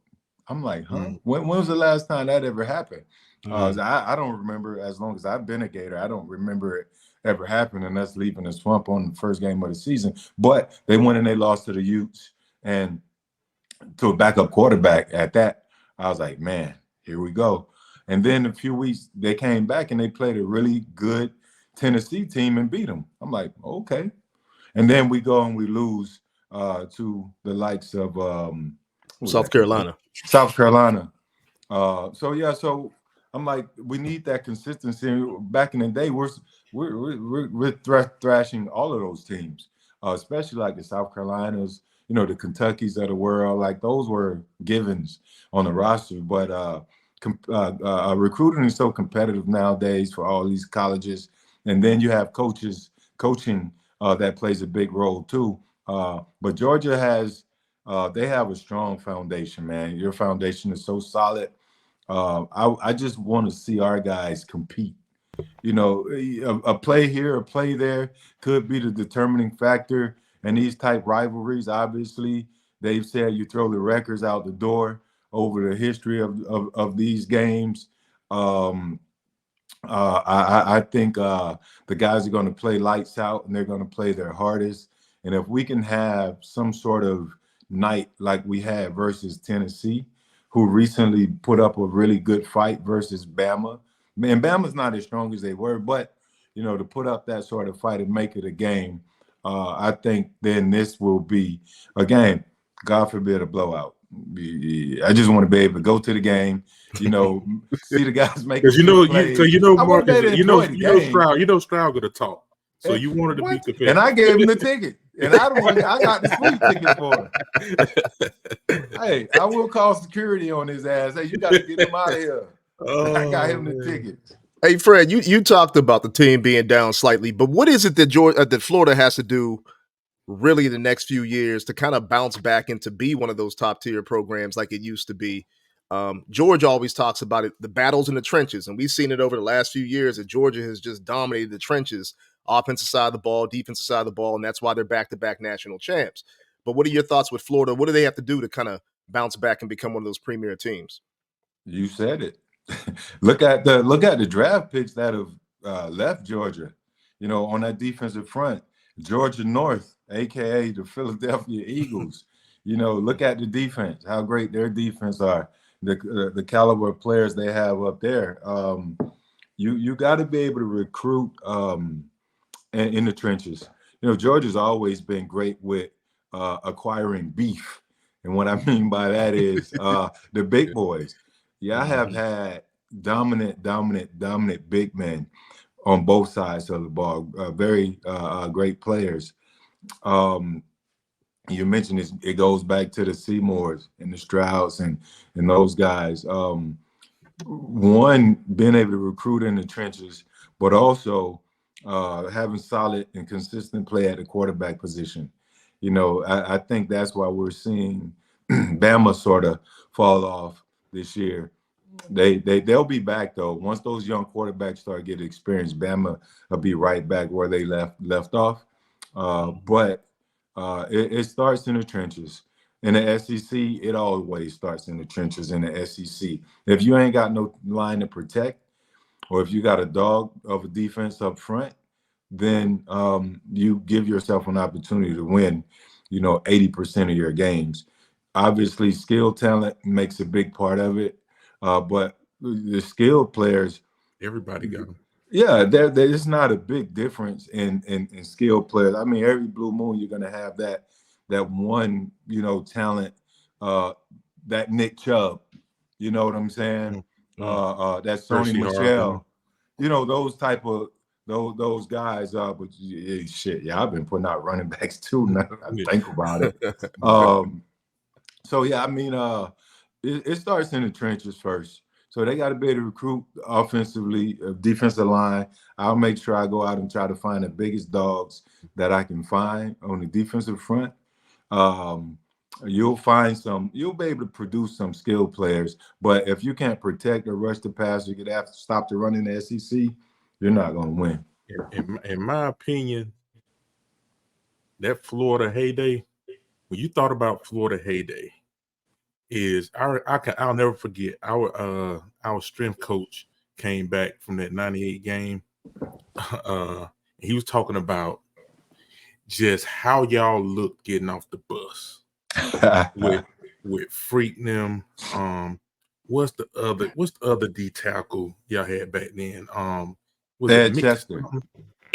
I'm like, huh? When was the last time that ever happened? I don't remember, as long as I've been a Gator, I don't remember it ever happening, and us leaving the swamp on the first game of the season. But they went and they lost to the Utes and to a backup quarterback at that. I was like, man, here we go. And then a few weeks, they came back and they played a really good Tennessee team and beat them. I'm like, okay. And then we go and we lose to the likes of South Carolina. So I'm like, we need that consistency. Back in the day, we're thrashing all of those teams, especially like the South Carolinas, the Kentuckys of the world. Like those were givens on the roster. But recruiting is so competitive nowadays for all these colleges, and then you have coaching that plays a big role too. But Georgia has, they have a strong foundation, man. Your foundation is so solid. I just want to see our guys compete. A play here, a play there could be the determining factor. And these type rivalries, obviously, they've said you throw the records out the door over the history of these games. I think the guys are going to play lights out, and they're going to play their hardest. And if we can have some sort of night like we had versus Tennessee, who recently put up a really good fight versus Bama. Man, Bama's not as strong as they were, but, to put up that sort of fight and make it a game, I think then this will be a game, God forbid, a blowout. I just want to be able to go to the game, see the guys make. Because Stroud gonna talk, so you wanted to be competitive. And I gave him the ticket, and I got the sweet ticket for him. Hey, I will call security on his ass. Hey, you got to get him out of here. I got him the ticket. Hey, Fred, you talked about the team being down slightly, but what is it that Florida has to do really in the next few years to kind of bounce back and to be one of those top tier programs like it used to be? George always talks about it, the battles in the trenches, and we've seen it over the last few years that Georgia has just dominated the trenches, offensive side of the ball, defensive side of the ball, and that's why they're back-to-back national champs. But what are your thoughts with Florida? What do they have to do to kind of bounce back and become one of those premier teams? You said it. Look at the draft picks that have left Georgia, on that defensive front. Georgia North, aka the Philadelphia Eagles. Look at the defense, how great their defense are, the caliber of players they have up there. You got to be able to recruit in the trenches. Georgia's always been great with acquiring beef, and what I mean by that is the big boys. Yeah, I have had dominant big men on both sides of the ball, very great players. You mentioned this, it goes back to the Seymours and the Strouds and those guys. One, being able to recruit in the trenches, but also having solid and consistent play at the quarterback position. I think that's why we're seeing Bama sort of fall off this year. They'll be back though. Once those young quarterbacks start getting experience, Bama will be right back where they left off. But it starts in the trenches. In the SEC, it always starts in the trenches in the SEC. If you ain't got no line to protect, or if you got a dog of a defense up front, then you give yourself an opportunity to win, 80% of your games. Obviously, skill talent makes a big part of it. But the skilled players, everybody got them. Yeah, there's not a big difference in skill players. I mean, every blue moon you're gonna have that one, talent, uh, that Nick Chubb, you know what I'm saying? Mm. That Sony Percy Harvin. Michelle, those type of those guys. But shit, yeah, I've been putting out running backs too. Now that I think about it. So yeah, I mean, it starts in the trenches first. So they got to be able to recruit offensively, defensive line. I'll make sure I go out and try to find the biggest dogs that I can find on the defensive front. You'll be able to produce some skilled players, but if you can't protect or rush the passer, you have to stop the run in the SEC, you're not going to win. In my opinion, that Florida heyday, when you thought about Florida heyday, I'll never forget our strength coach came back from that 98 game. He was talking about just how y'all looked getting off the bus with Freak them. What's the other D tackle y'all had back then? Was Ed it Chester?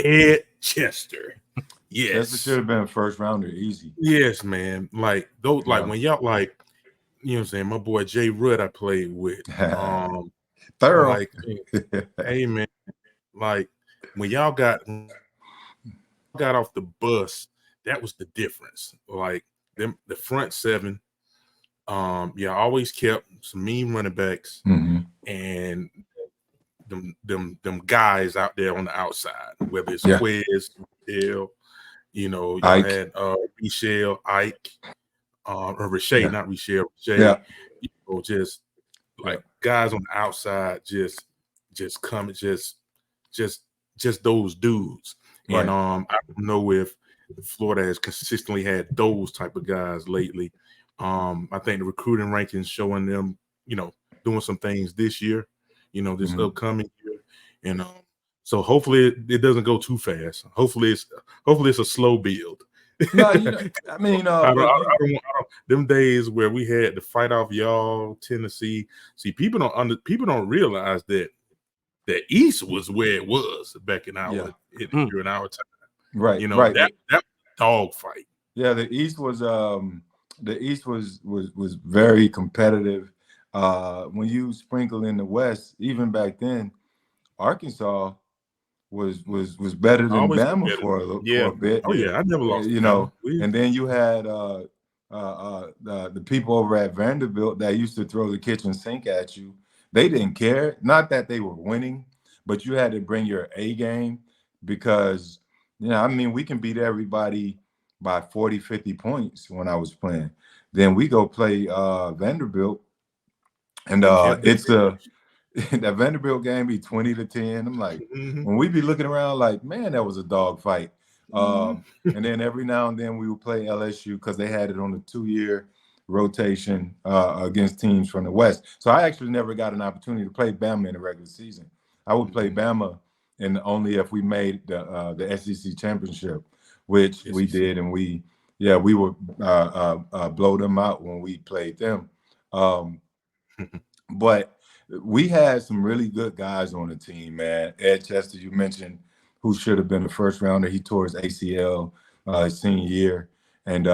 Ed Chester. Yes, Chester should have been a first rounder, easy. Yes, man. Like those, like when y'all like, you know what I'm saying, my boy Jay Rudd I played with. Thorough. Like, hey man, like when y'all got off the bus, that was the difference. Like them, the front seven, always kept some mean running backs and them guys out there on the outside, whether it's Quez, Michelle, y'all Ike. had Michelle, Ike, or Rashay, not Michelle, Rashay. Yeah. Just like guys on the outside, just coming, just those dudes. Right. And I don't know if Florida has consistently had those type of guys lately. I think the recruiting rankings showing them, doing some things this year, this upcoming year. And so hopefully it doesn't go too fast. Hopefully it's a slow build. No, I mean, I don't, them days where we had to fight off y'all, Tennessee. See, people don't realize that the East was where it was back in during our time. Right. That dog fight. Yeah, the East was very competitive. When you sprinkle in the West, even back then, Arkansas was better than Bama for a bit. Oh yeah, I never lost. And then you had the people over at Vanderbilt that used to throw the kitchen sink at you. They didn't care. Not that they were winning, but you had to bring your A game because we can beat everybody by 40, 50 points when I was playing. Then we go play Vanderbilt, and it's that Vanderbilt game be 20-10. I'm like, when we be looking around like, man, that was a dog fight. And then every now and then we would play LSU because they had it on a 2-year rotation against teams from the West. So I actually never got an opportunity to play Bama in the regular season. I would play Bama and only if we made the SEC championship, which we did, and we would blow them out when we played them. But we had some really good guys on the team, man. Ed Chester, you mentioned, who should have been a first rounder. He tore his ACL his senior year, and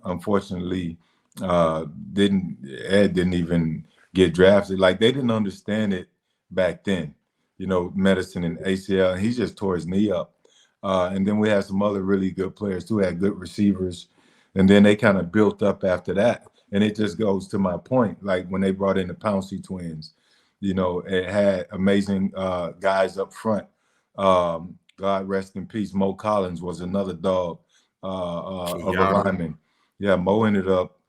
unfortunately, Ed didn't even get drafted. Like, they didn't understand it back then, medicine and ACL. And he just tore his knee up. And then we had some other really good players who had good receivers, and then they kind of built up after that. And it just goes to my point, like when they brought in the Pouncey twins, it had amazing guys up front. God rest in peace. Mo Collins was another dog of a lineman. Yeah, Mo ended up,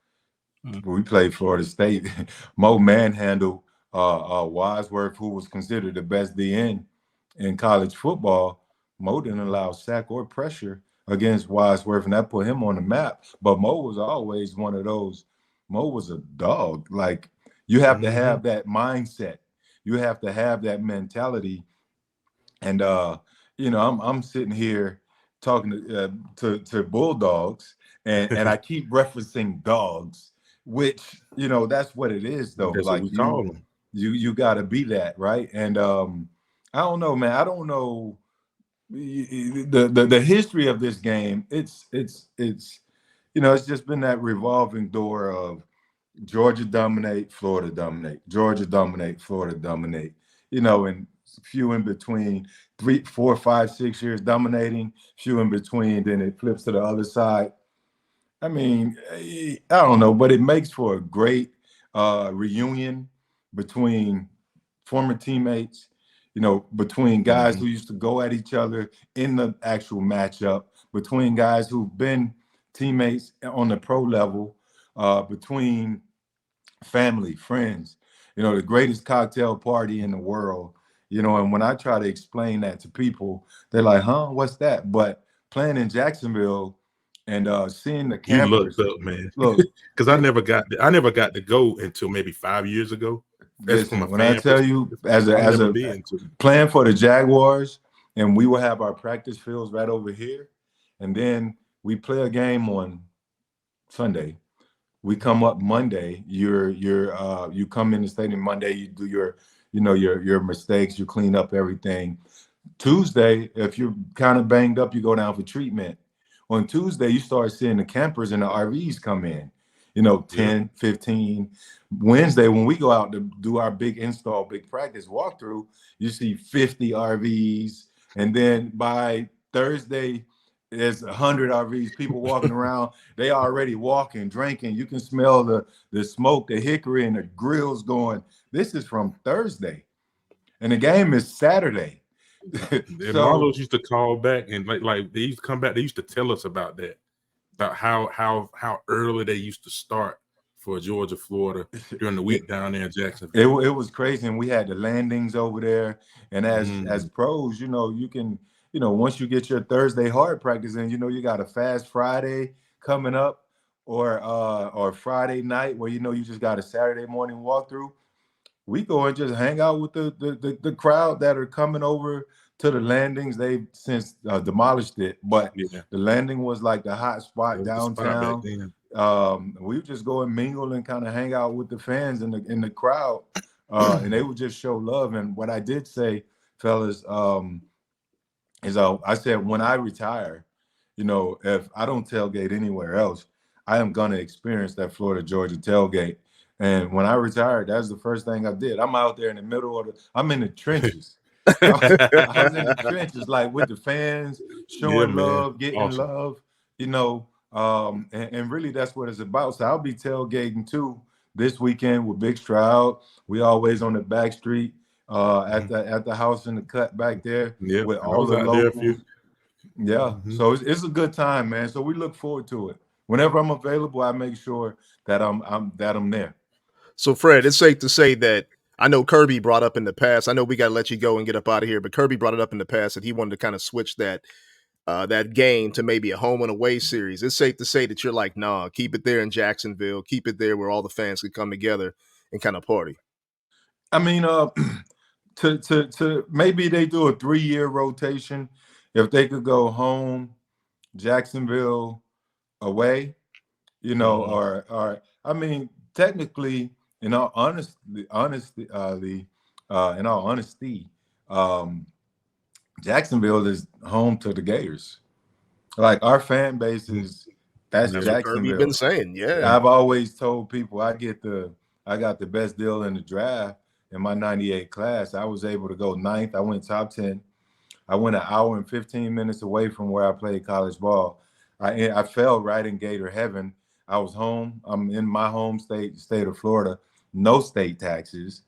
we played Florida State. Mo manhandled Wadsworth, who was considered the best DN in college football. Mo didn't allow sack or pressure against Wadsworth, and that put him on the map. But Mo was always one of those. Mo was a dog. Like, you have to have that mindset. You have to have that mentality. And I'm sitting here talking to Bulldogs, and I keep referencing dogs, which that's what it is, though. That's like what we call them. You got to be that, right? And I don't know, man. I don't know the history of this game. It's it's just been that revolving door of Georgia dominate, Florida dominate, Georgia dominate, Florida dominate. And few in between, 3, 4, 5, 6 years dominating, few in between, then it flips to the other side. I mean, I don't know, but it makes for a great reunion between former teammates, between guys who used to go at each other in the actual matchup, between guys who've been teammates on the pro level, between family, friends, the greatest cocktail party in the world, and when I try to explain that to people, they're like, huh, what's that? But playing in Jacksonville and seeing the You campers, looked up, man. look, Because I never got to go until maybe 5 years ago. That's from listen, a when I fan tell you, perspective. I've never been to. playing for the Jaguars, and we will have our practice fields right over here, and then we play a game on Sunday. We come up Monday. You come in the stadium Monday. You do your mistakes. You clean up everything. Tuesday, if you're kind of banged up, you go down for treatment. On Tuesday, you start seeing the campers and the RVs come in. 10, 15. Wednesday, when we go out to do our big install, big practice walkthrough, you see 50 RVs. And then by Thursday, there's 100 RVs, people walking around. They already walking, drinking. You can smell the smoke, the hickory, and the grills going. This is from Thursday. And the game is Saturday. And Marlos used to call back and like they used to come back. They used to tell us about that, about how early they used to start for Georgia, Florida during the week down there in Jacksonville. It was crazy, and we had the landings over there. And as pros, you can, once you get your Thursday hard practice in, you got a fast Friday coming up, or Friday night where you just got a Saturday morning walkthrough. We go and just hang out with the crowd that are coming over to the landings. They've since demolished it, but the landing was like the hot spot downtown. We would just go and mingle and kind of hang out with the fans in the crowd, and they would just show love. And what I did say, fellas, is I said, when I retire, if I don't tailgate anywhere else, I am gonna experience that Florida Georgia tailgate. And when I retired, that's the first thing I did. I'm out there in the middle I'm in the trenches. I was in the trenches, like with the fans, showing love, getting love, and really that's what it's about. So I'll be tailgating too this weekend with Big Stroud. We always on the back street at the house in the cut back there with all the locals. So it's a good time, man. So we look forward to it. Whenever I'm available, I make sure that I'm there. So, Fred, it's safe to say that I know Kirby brought up in the past. I know we got to let you go and get up out of here, but Kirby brought it up in the past that he wanted to kind of switch that game to maybe a home and away series. It's safe to say that you're like, nah, keep it there in Jacksonville, keep it there where all the fans can come together and kind of party. I mean, to maybe they do a 3-year rotation. If they could go home, Jacksonville, away, or I mean, technically. In all honesty, Jacksonville is home to the Gators. Like our fan base that's Jacksonville. You've been saying, I've always told people I got the best deal in the draft in my '98 class. I was able to go 9th. I went top 10. I went an hour and 15 minutes away from where I played college ball. I fell right in Gator heaven. I was home. I'm in my home state of Florida. No state taxes.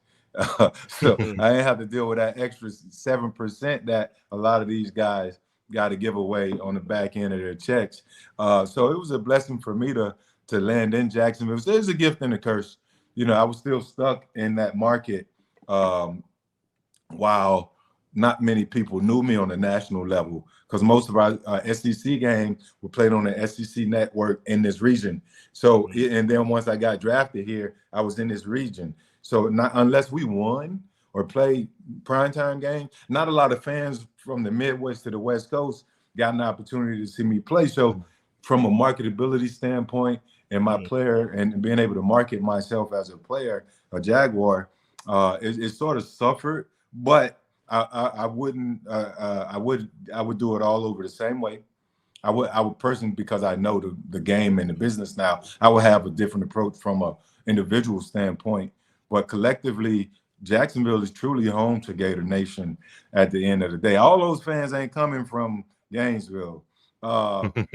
So I didn't have to deal with that extra 7% that a lot of these guys got to give away on the back end of their checks. So it was a blessing for me to land in Jacksonville. So there's a gift and a curse. I was still stuck in that market while not many people knew me on the national level, because most of our SEC games were played on the SEC network in this region. So, and then once I got drafted here, I was in this region. So not unless we won or played primetime games, not a lot of fans from the Midwest to the West Coast got an opportunity to see me play. So from a marketability standpoint and my player and being able to market myself as a player, a Jaguar, it sort of suffered. But I wouldn't. I would do it all over the same way. I would personally, because I know the game and the business now, I would have a different approach from a individual standpoint. But collectively, Jacksonville is truly home to Gator Nation at the end of the day. All those fans ain't coming from Gainesville.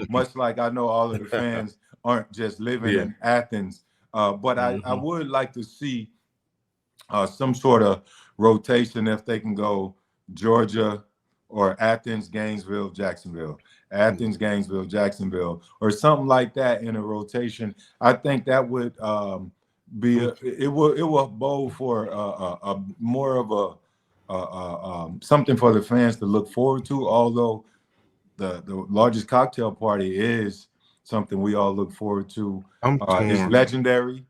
Much like I know all of the fans aren't just living in Athens. But I would like to see some sort of rotation if they can go Georgia or Athens, Gainesville, Jacksonville. Athens, Gainesville, Jacksonville, or something like that in a rotation. I think that would it will bode for a more of a something for the fans to look forward to. Although the largest cocktail party is something we all look forward to. It's legendary.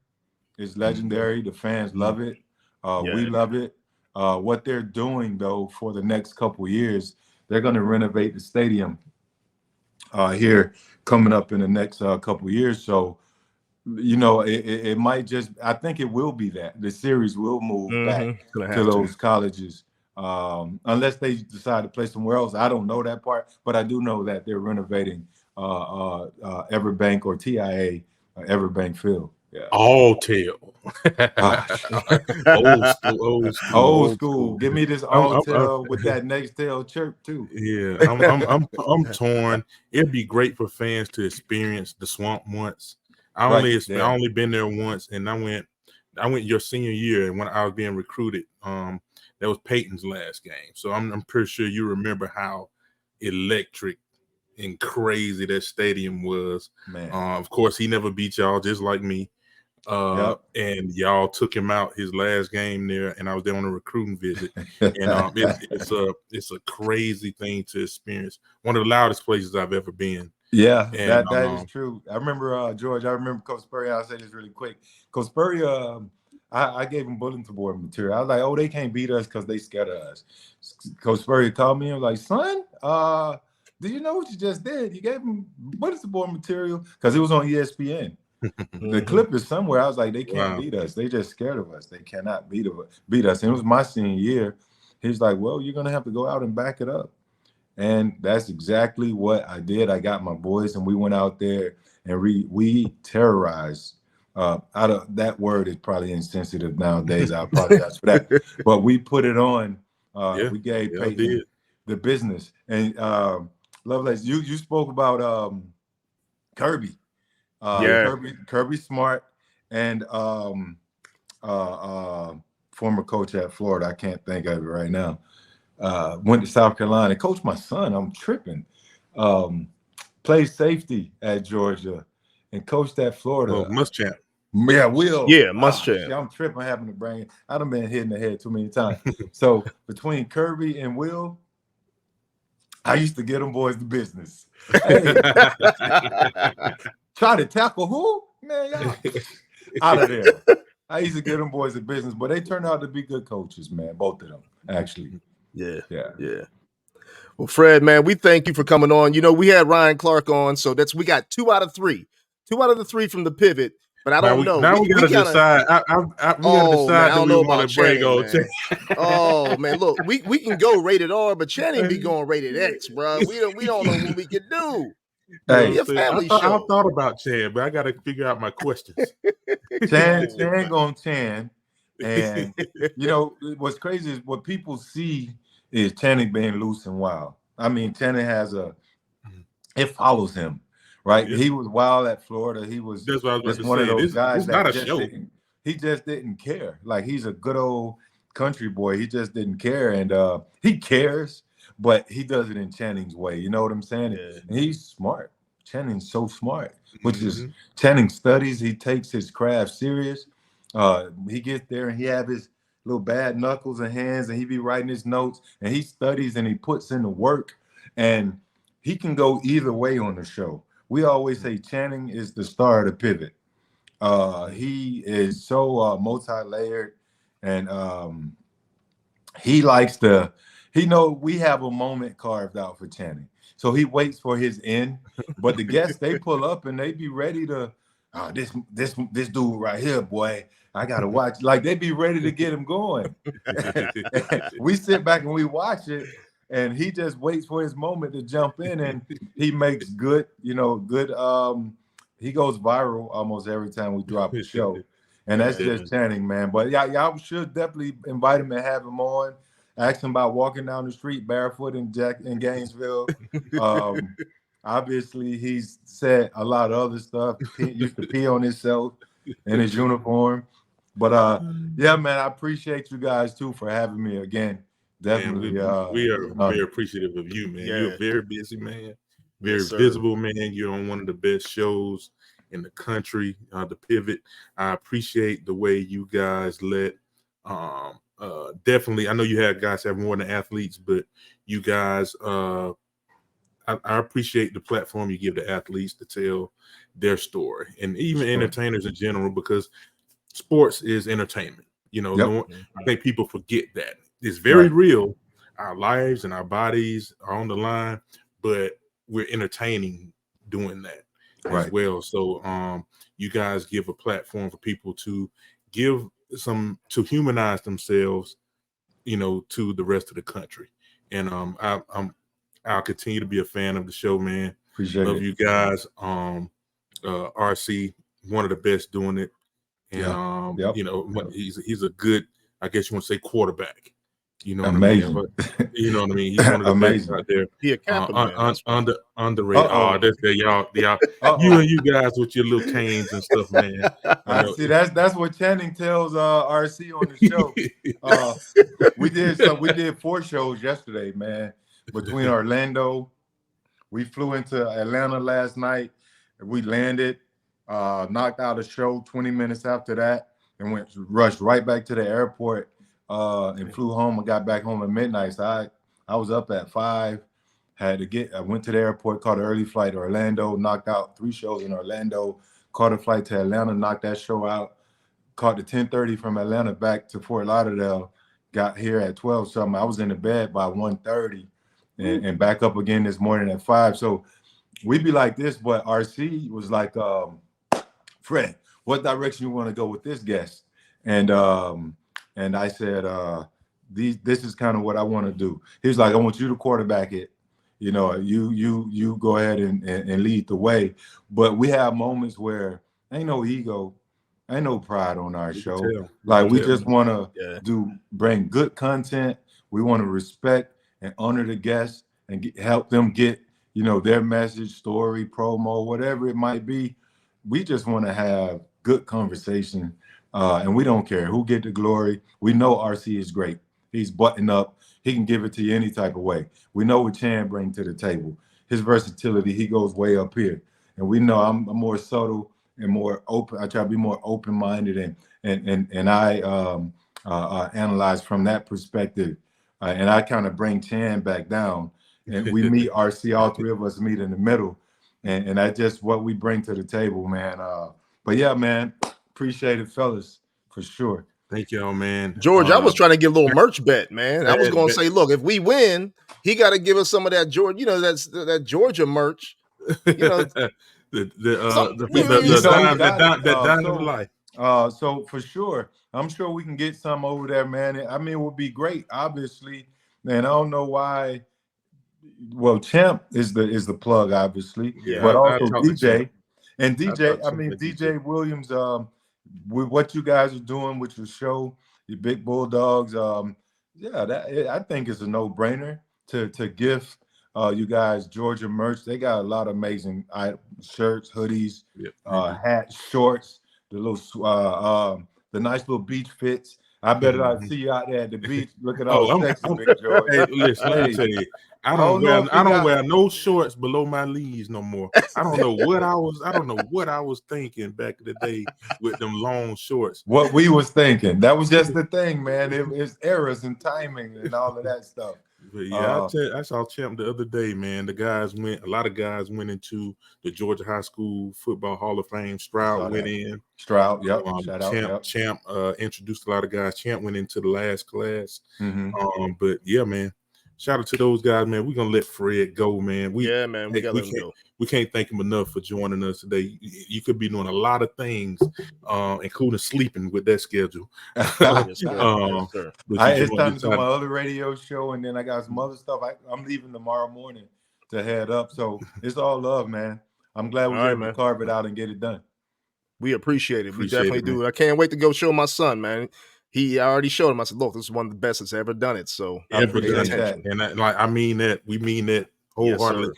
It's legendary. The fans love it. We love it. What they're doing though for the next couple of years, they're going to renovate the stadium here coming up in the next couple of years. So, you know, it might just, I think it will be that the series will move back to those colleges unless they decide to play somewhere else. I don't know that part, but I do know that they're renovating Everbank or TIA Everbank Field. Yeah. All tail. Old school. Give me this all tail with that next tail chirp too. Yeah, I'm torn. It'd be great for fans to experience the swamp once. I only been there once, and I went your senior year, and when I was being recruited, that was Peyton's last game. So I'm pretty sure you remember how electric and crazy that stadium was. Man. Of course, he never beat y'all, just like me. And y'all took him out his last game there, and I was there on a recruiting visit. And it's a crazy thing to experience. One of the loudest places I've ever been. Yeah, and, that is true. I remember George. I remember Coach Spurrier. I'll say this really quick. Coach Spurrier, I gave him bulletin board material. I was like, oh, they can't beat us because they scared of us. Coach Spurrier called me and was like, son, do you know what you just did? You gave him bulletin board material because it was on ESPN. The clip is somewhere. I was like, they can't beat us. They just scared of us. They cannot beat us. And it was my senior year. He's like, well, you're going to have to go out and back it up. And that's exactly what I did. I got my boys and we went out there and we terrorized. Out of that word is probably insensitive nowadays. I apologize for that. But we put it on. We gave Peyton the business. And Lovelace, you spoke about Kirby. Kirby Smart and former coach at Florida. I can't think of it right now. Went to South Carolina, coached my son. I'm tripping. Played safety at Georgia and coached at Florida. Oh, Muschamp. Yeah, Will. Yeah, Muschamp. I'm tripping. Having the brain. I done been hit in the head too many times. So between Kirby and Will, I used to get them boys the business. Hey. Try to tackle who? Man, y'all out of there. I used to get them boys the business, but they turned out to be good coaches, man. Both of them, actually. Yeah. Well, Fred, man, we thank you for coming on. You know, we had Ryan Clark on, so we got 2 out of 3. 2 out of the 3 from the pivot, but I don't know. Now we gotta decide. We gotta decide that we want to bring on. Oh man, look, we can go rated R, but Channing be going rated X, bro. We don't know what we can do. Hey, I thought about Chan, but I got to figure out my questions. Chan going Chan, and you know what's crazy is what people see is Channing being loose and wild. I mean, Channing has it follows him, right? Yeah. He was wild at Florida. He was just one of those guys that he just didn't care. Like he's a good old country boy. He just didn't care, and he cares. But he does it in Channing's way. You know what I'm saying? Yeah. And he's smart. Channing's so smart, which is Channing studies. He takes his craft serious. He gets there and he have his little bad knuckles and hands and he be writing his notes and he studies and he puts in the work and he can go either way on the show. We always say Channing is the star of the pivot. He is so multi-layered and he likes to we have a moment carved out for Channing. So he waits for his end. But the guests, they pull up and they be ready to, this dude right here, boy, I gotta watch. Like they be ready to get him going. We sit back and we watch it, and he just waits for his moment to jump in, and he makes good. He goes viral almost every time we drop a show, and that's just Channing, man. But y'all should definitely invite him and have him on. Ask him about walking down the street barefoot in Gainesville. Obviously, he's said a lot of other stuff. He used to pee on himself in his uniform. But yeah, man, I appreciate you guys too for having me again. Definitely. Man, we are very appreciative of you, man. You're a very busy man, very Yes, visible man. You're on one of the best shows in the country, The Pivot. I appreciate the way you guys let definitely, I know you have guys have more than athletes, but you guys I appreciate the platform you give the athletes to tell their story, and even entertainers in general, because sports is entertainment. I think people forget that. It's very real. Our lives and our bodies are on the line, but we're entertaining doing that as well. So you guys give a platform for people to to humanize themselves, to the rest of the country. And I'll continue to be a fan of the show, man. Appreciate Love it. you guys. RC, one of the best doing it. And he's a good, I guess you want to say, quarterback. You know Amazing. what I mean? You know what I mean? He's one of the best out there. He a Kappa man. Underrated. Oh, that's that y'all. You and you guys with your little canes and stuff, man. I see. That's what Channing tells RC on the show. We did 4 shows yesterday, man. Between Orlando, we flew into Atlanta last night. We landed, knocked out a show 20 minutes after that, and rushed right back to the airport and flew home and got back home at midnight. So I was up at 5. I went to the airport, caught an early flight to Orlando, knocked out 3 shows in Orlando, caught a flight to Atlanta, knocked that show out, caught the 10:30 from Atlanta back to Fort Lauderdale, got here at 12 something. I was in the bed by 1:30. And back up again this morning at 5. So we'd be like this, but RC was like, Fred, what direction you want to go with this guest? And I said, this is kind of what I want to do. He was like, I want you to quarterback it. You go ahead and lead the way. But we have moments where ain't no ego, ain't no pride on our show. We just want to bring good content. We want to respect and honor the guests and help them get, their message, story, promo, whatever it might be. We just want to have good conversation, and we don't care who get the glory. We know RC is great. He's buttoned up. He can give it to you any type of way. We know what Chan brings to the table. His versatility, he goes way up here. And we know I'm more subtle and more open. I try to be more open-minded and I analyze from that perspective. And I kind of bring Chan back down, and we meet RC. All 3 of us meet in the middle, and that's just what we bring to the table, man. But yeah, man, appreciate it, fellas, for sure. Thank y'all, man. George, I was trying to get a little merch bet, man. I was going to say, look, if we win, he got to give us some of that Georgia, that's that Georgia merch. The dime of life. So for sure, I'm sure we can get some over there, man. I mean, it would be great, obviously. And I don't know why. Well, Champ is the plug, obviously, but also DJ and DJ. I mean, DJ Williams. With what you guys are doing with your show, the Big Bulldogs. I think it's a no-brainer to gift you guys Georgia merch. They got a lot of amazing shirts, hoodies, hats, shorts. The little the nice little beach fits. I bet I see you out there at the beach looking all sexy, Big George. Hey, listen, let me tell you, I don't wear no shorts below my knees no more. I don't know what I was thinking back in the day with them long shorts. What we was thinking. That was just the thing, man. It's errors and timing and all of that stuff. But yeah, I saw Champ the other day, man. A lot of guys went into the Georgia High School Football Hall of Fame. Stroud went in. Stroud, yep. Champ introduced a lot of guys. Champ went into the last class. Mm-hmm. But yeah, man, shout out to those guys, man. We're gonna let Fred go, man. Yeah, man, we gotta let him go. We can't thank him enough for joining us today. You could be doing a lot of things, including sleeping with that schedule. Yes, sir. Yes, sir. It's time to do my other radio show, and then I got some other stuff. I'm leaving tomorrow morning to head up, so it's all love, man. I'm glad we were able to carve it out and get it done. We appreciate it. We definitely do. I can't wait to go show my son, man. I already showed him. I said, look, this is one of the best that's ever done it. So ever done that. And I mean that. We mean that wholeheartedly.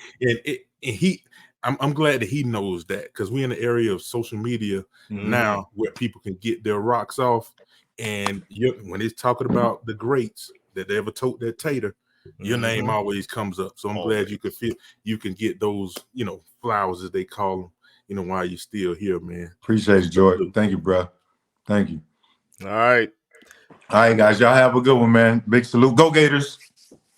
Yes, I'm glad that he knows that, because we're in the area of social media now where people can get their rocks off. And when it's talking about the greats that ever told that tater, your name always comes up. So I'm glad you can get those, flowers as they call them, while you're still here, man. Appreciate it, Jordan. Thank you, bro. Thank you. All right, guys. Y'all have a good one, man. Big salute. Go Gators.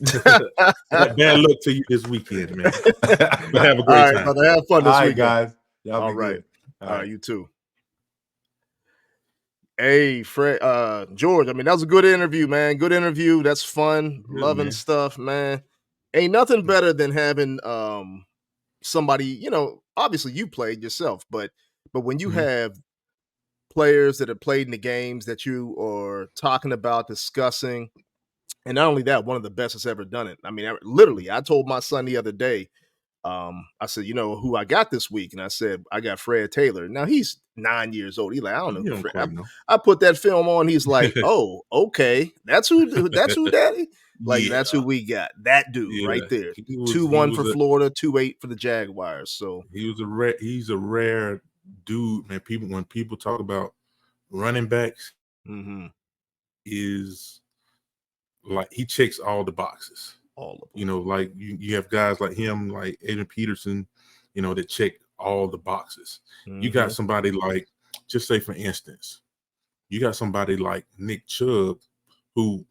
Bad luck to you this weekend, man. But have a great time. Brother, have fun this weekend, guys. Y'all all right. All right, you too. Hey, Fred, George. I mean, that was a good interview, man. Good interview. That's fun. Good, loving stuff, man. Ain't nothing better than having somebody. Obviously you played yourself, but when you have players that have played in the games that you are talking about, discussing, and not only that, one of the best that's ever done it. I mean, I told my son the other day. I said, who I got this week? And I said, I got Fred Taylor. Now he's 9 years old. He's like, I don't know. Fred. I put that film on. He's like, oh, okay. That's who daddy? Like, that's who we got. That dude right there. 2-1 for Florida, 2-8 for the Jaguars. So he's a rare dude, man. When people talk about running backs, is like, he checks all the boxes. All of them. Like you have guys like him, like Adrian Peterson, that check all the boxes. You got somebody like, just say for instance, you got somebody like Nick Chubb, who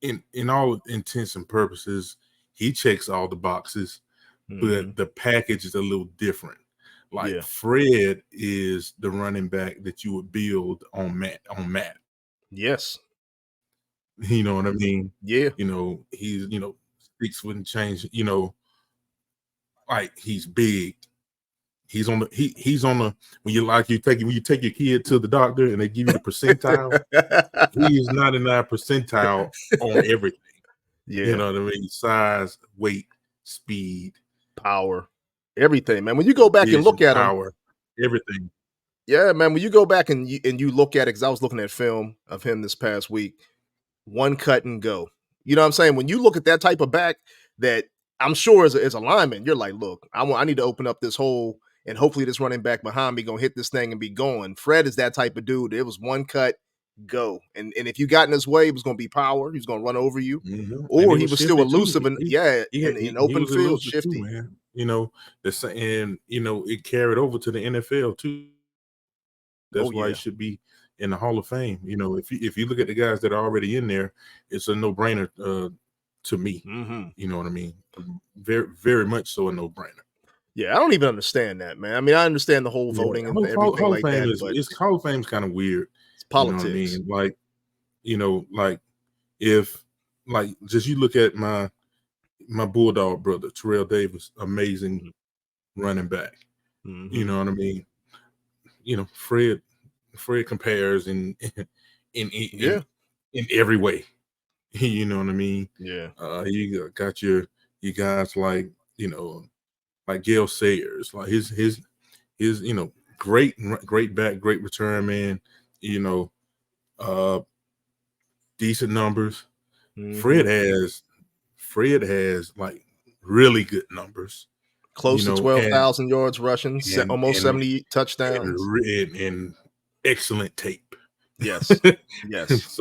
in all intents and purposes, he checks all the boxes, but the package is a little different. Like Fred is the running back that you would build on Matt. Yes. You know what I mean? Yeah. He's 6 foot and change, like, he's big. He's on the when you take your kid to the doctor and they give you the percentile, he is 99 percentile on everything. Yeah. You know what I mean? Size, weight, speed, power, everything, man. When you go back and look at him, everything. Yeah, man. When you go back and you look at it, because I was looking at film of him this past week, one cut and go. You know what I'm saying? When you look at that type of back, that I'm sure as a lineman, you're like, look, I need to open up this hole, and hopefully this running back behind me gonna hit this thing and be going. Fred is that type of dude. It was one cut, go. And if you got in his way, it was gonna be power. He was gonna run over you, or he was still elusive in open field, shifty. Too, man. It carried over to the NFL too. That's why he should be in the Hall of Fame. If you look at the guys that are already in there, it's a no-brainer to me. You know what I mean? Very, very much so a no-brainer. Yeah, I don't even understand that, man. I mean, I understand the whole voting and everything Hall like that, but Hall of Fame's kind of weird. It's politics. You know what I mean? Like, just you look at my Bulldog brother, Terrell Davis, amazing running back. You know what I mean? Fred compares in every way. You know what I mean? Yeah. You got you guys like like Gail Sayers, like his great back, great return man. Decent numbers. Fred has like really good numbers. Close to 12,000 yards rushing, almost 70 touchdowns, and excellent tape. Yes, yes.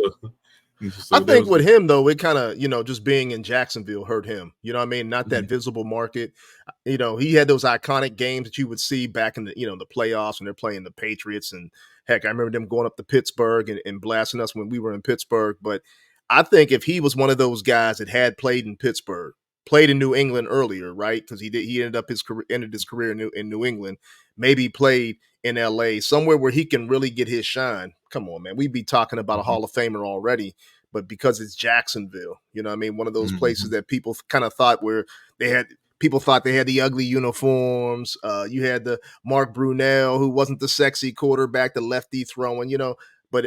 I think with him though, it kind of just being in Jacksonville hurt him. You know what I mean? Not that visible market. He had those iconic games that you would see back in the the playoffs when they're playing the Patriots, and heck, I remember them going up to Pittsburgh and blasting us when we were in Pittsburgh. But I think if he was one of those guys that had played in Pittsburgh, played in New England earlier, right? Because he ended his career in New England. Maybe played in LA, somewhere where he can really get his shine. Come on, man. We'd be talking about a Hall of Famer already. but because it's Jacksonville, you know what I mean? One of those places Mhm. that people kind of thought people thought they had the ugly uniforms. You had the Mark Brunell, who wasn't the sexy quarterback, the lefty throwing, but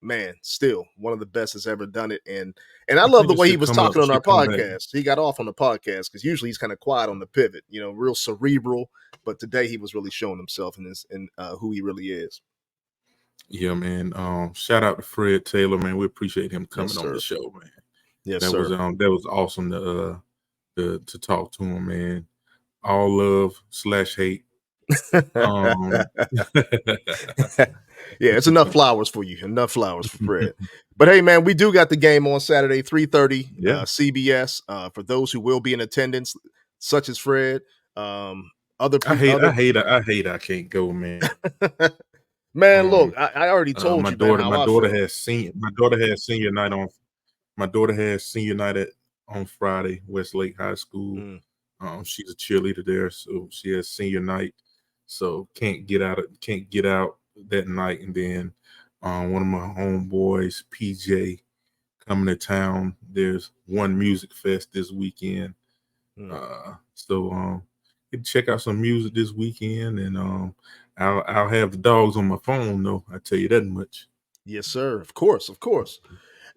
man, still one of the best that's ever done it. And I I love think the it way he should was come up talking on our should come back. podcast. He got off on the podcast because usually he's kind of quiet on the pivot, real cerebral. But today he was really showing himself and who he really is. Yeah, man. Shout out to Fred Taylor, man. We appreciate him coming on the sir. show, man. Yes, That sir. was awesome to talk to him, man. All love / hate. Yeah, it's enough flowers for you. Enough flowers for Fred. But hey, man, we do got the game on Saturday, 3:30, Yeah. CBS. For those who will be in attendance, such as Fred, other I people. hate I can't go, man. Man, look, I already told my you, man, how my I daughter feel. has senior night on on Friday, Westlake High School. Mm. She's a cheerleader there, so she has senior night. So can't get out that night. And then one of my homeboys, PJ, coming to town. There's one music fest this weekend. So you can check out some music this weekend, and I'll have the dogs on my phone though. I tell you that much. Yes, sir. Of course.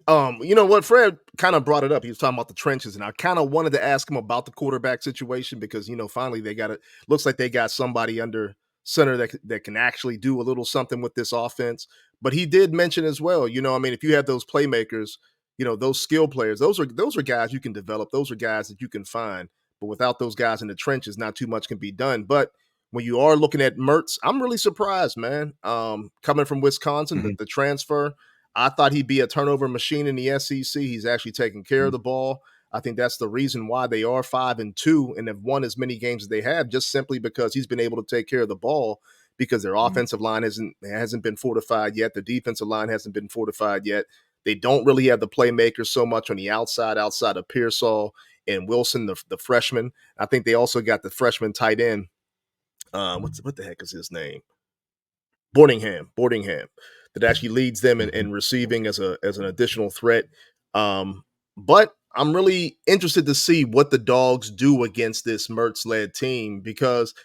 You know what? Fred kind of brought it up. He was talking about the trenches, and I kind of wanted to ask him about the quarterback situation because finally they got it. Looks like they got somebody under center that can actually do a little something with this offense. But he did mention as well. I mean, if you have those playmakers, those skill players, those are guys you can develop. Those are guys that you can find. But without those guys in the trenches, not too much can be done. But when you are looking at Mertz, I'm really surprised, man. Coming from Wisconsin, Mhm. the transfer. I thought he'd be a turnover machine in the SEC. He's actually taking care of the ball. I think that's the reason why they are 5-2 and have won as many games as they have, just simply because he's been able to take care of the ball because their offensive line hasn't been fortified yet. The defensive line hasn't been fortified yet. They don't really have the playmakers so much on the outside of Pearsall and Wilson, the freshman. I think they also got the freshman tight end. What the heck is his name? Boardingham, that actually leads them in receiving as an additional threat. But I'm really interested to see what the Dogs do against this Mertz-led team because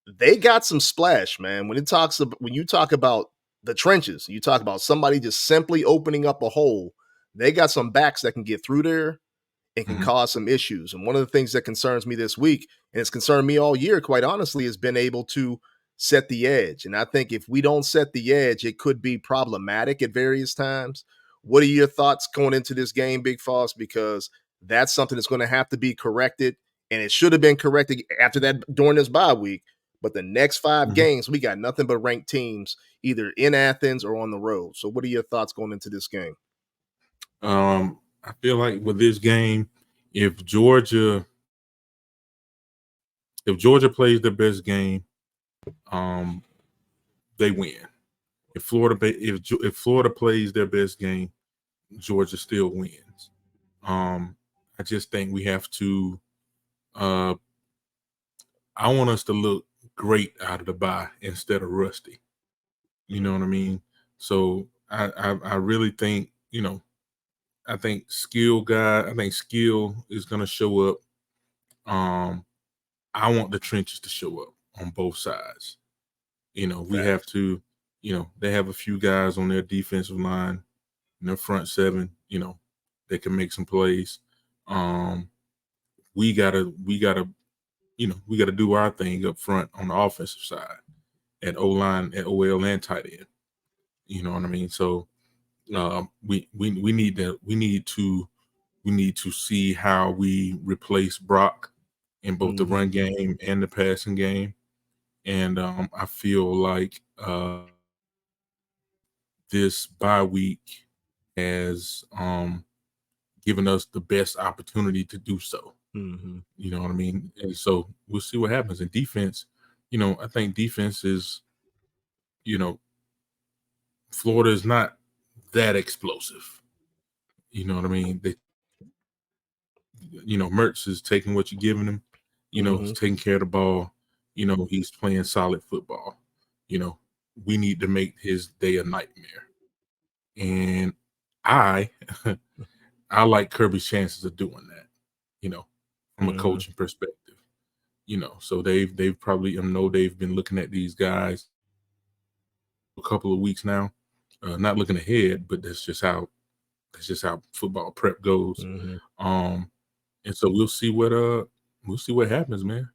they got some splash, man. When you talk about the trenches, you talk about somebody just simply opening up a hole. They got some backs that can get through there and can cause some issues. And one of the things that concerns me this week, and it's concerned me all year, quite honestly, has been able to set the edge. And I think if we don't set the edge, it could be problematic at various times. What are your thoughts going into this game, Big Foss? Because that's something that's going to have to be corrected. And it should have been corrected after that during this bye week. But the next 5 games, we got nothing but ranked teams, either in Athens or on the road. So what are your thoughts going into this game? I feel like with this game, if Georgia plays their best game, they win. If Florida plays their best game, Georgia still wins. I just think we have to. I want us to look great out of the bye instead of rusty. You know what I mean? So I really think I think skill is going to show up. I want the trenches to show up on both sides. We have to, they have a few guys on their defensive line, in their front seven, they can make some plays. We gotta do our thing up front on the offensive side at O-line, at OL and tight end. You know what I mean? So we need to see how we replace Brock in both the run game and the passing game. And I feel like this bye week has given us the best opportunity to do so. You know what I mean? And so we'll see what happens. In defense, I think defense is, Florida is not that explosive. You know what I mean? Mertz is taking what you're giving him. He's taking care of the ball. He's playing solid football. We need to make his day a nightmare. And I I like Kirby's chances of doing that, from a Mhm. coaching perspective. So they've probably know they've been looking at these guys a couple of weeks now. Not looking ahead, but that's just how football prep goes. Mhm. And so we'll see what happens, man.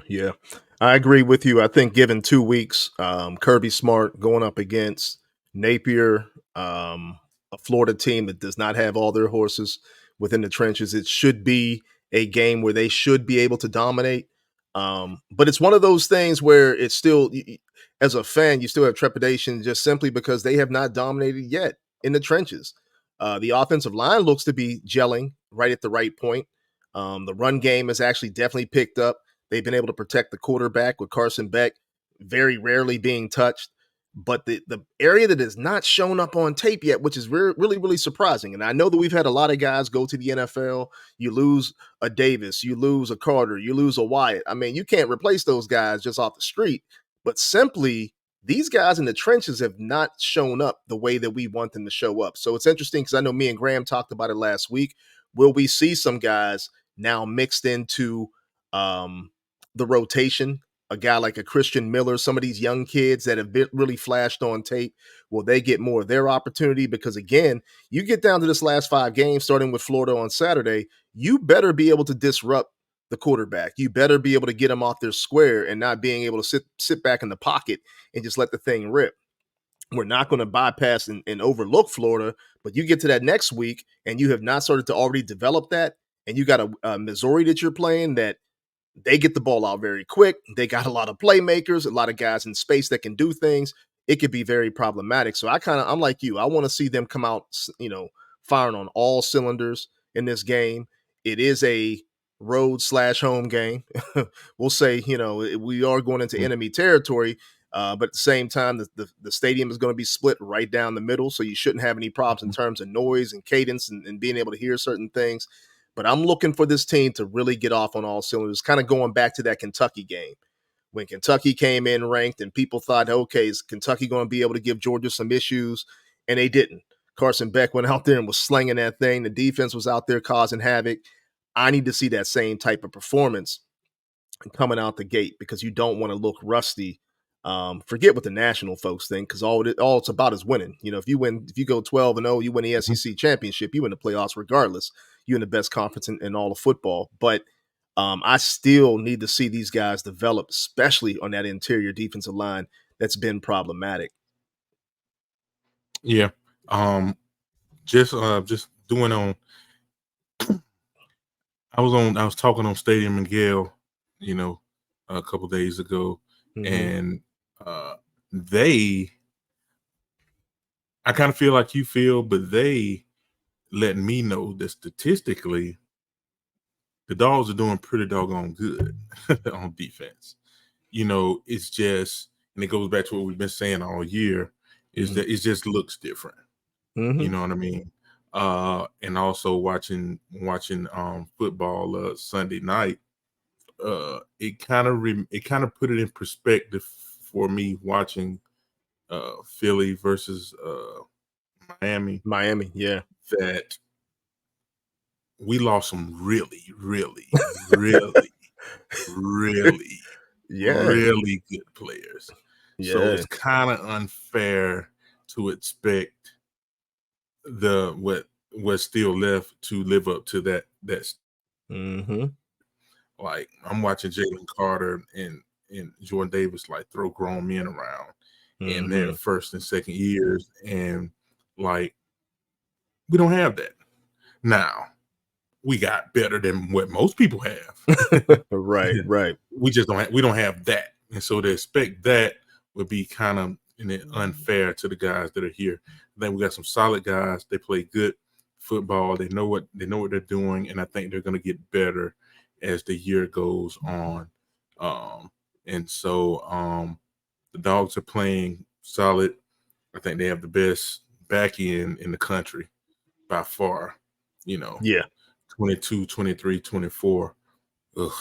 Yeah, I agree with you. I think given 2 weeks, Kirby Smart going up against Napier, a Florida team that does not have all their horses within the trenches, it should be a game where they should be able to dominate. But it's one of those things where it's still, as a fan, you still have trepidation just simply because they have not dominated yet in the trenches. The offensive line looks to be gelling right at the right point. The run game has actually definitely picked up. They've been able to protect the quarterback with Carson Beck very rarely being touched. But the area that has not shown up on tape yet, which is really, really surprising. And I know that we've had a lot of guys go to the NFL. You lose a Davis, you lose a Carter, you lose a Wyatt. I mean, you can't replace those guys just off the street. But simply, these guys in the trenches have not shown up the way that we want them to show up. So it's interesting because I know me and Graham talked about it last week. Will we see some guys now mixed into the rotation, a guy like a Christian Miller, some of these young kids that have really flashed on tape, will they get more of their opportunity? Because again, you get down to this last 5 games, starting with Florida on Saturday, you better be able to disrupt the quarterback. You better be able to get them off their square and not being able to sit back in the pocket and just let the thing rip. We're not going to bypass and overlook Florida, but you get to that next week and you have not started to already develop that, and you got a Missouri that you're playing that they get the ball out very quick. They got a lot of playmakers, a lot of guys in space that can do things. It could be very problematic. So I'm like you. I want to see them come out, firing on all cylinders in this game. It is a road/home game. We'll say, we are going into enemy territory. But at the same time, the stadium is going to be split right down the middle. So you shouldn't have any problems in terms of noise and cadence and being able to hear certain things. But I'm looking for this team to really get off on all cylinders, kind of going back to that Kentucky game when Kentucky came in ranked and people thought, okay, is Kentucky going to be able to give Georgia some issues? And they didn't. Carson Beck went out there and was slinging that thing. The defense was out there causing havoc. I need to see that same type of performance coming out the gate because you don't want to look rusty. Forget what the national folks think because all it's about is winning. If you go 12-0, you win the SEC championship, you win the playoffs regardless. You're in the best conference in all of football. But I still need to see these guys develop, especially on that interior defensive line that's been problematic. Yeah. Just doing on. I was talking on Stadium and Gale, a couple days ago, and I kind of feel like you feel, but they letting me know that statistically, the Dogs are doing pretty doggone good on defense. It's just, and it goes back to what we've been saying all year, is that it just looks different. You know what I mean? And also watching football Sunday night, it kind of put it in perspective for me watching Philly versus Miami. Miami, yeah. That we lost some really, really, really, really, really good players. Yeah. So it's kind of unfair to expect what's still left to live up to that. Like I'm watching Jalen Carter and Jordan Davis like throw grown men around in their first and second years, and like we don't have that now. We got better than what most people have. Right. We just don't have that, and so to expect that would be kind of unfair to the guys that are here. Then we got some solid guys. They play good football. They know what they're doing, and I think they're going to get better as the year goes on. And so the Dogs are playing solid. I think they have the best back end in the country by far. Yeah. 22, 23, 24. Ugh.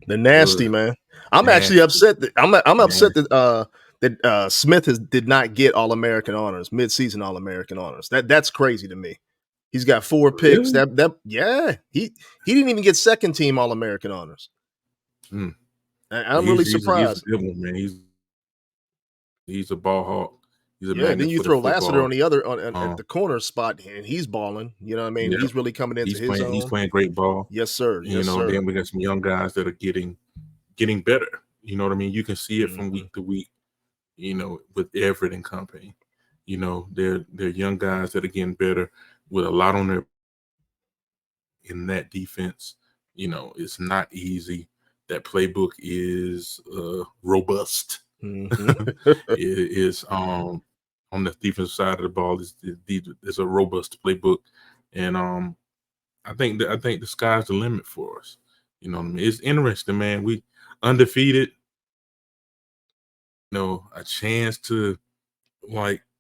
They're nasty, man. I'm actually upset that I'm upset that that Smith did not get All-American honors, midseason All-American honors. That's crazy to me. He's got 4 picks. Really? He didn't even get second team All-American honors. I'm really surprised. He's a good one, man. He's a ball hawk. He's a Yeah, magnet then you for the throw Lassiter football. at the corner spot, and he's balling. You know what I mean? Yeah. He's really coming into his own. He's playing great ball. Yes, sir. Yes, sir. Then we got some young guys that are getting better. You know what I mean? You can see it from week to week. With Everett and company. They're young guys that are getting better with a lot on their in that defense. It's not easy. That playbook is robust. It is on the defensive side of the ball is a robust playbook, and I think the sky's the limit for us. You know what I mean? It's interesting, man. We undefeated. A chance to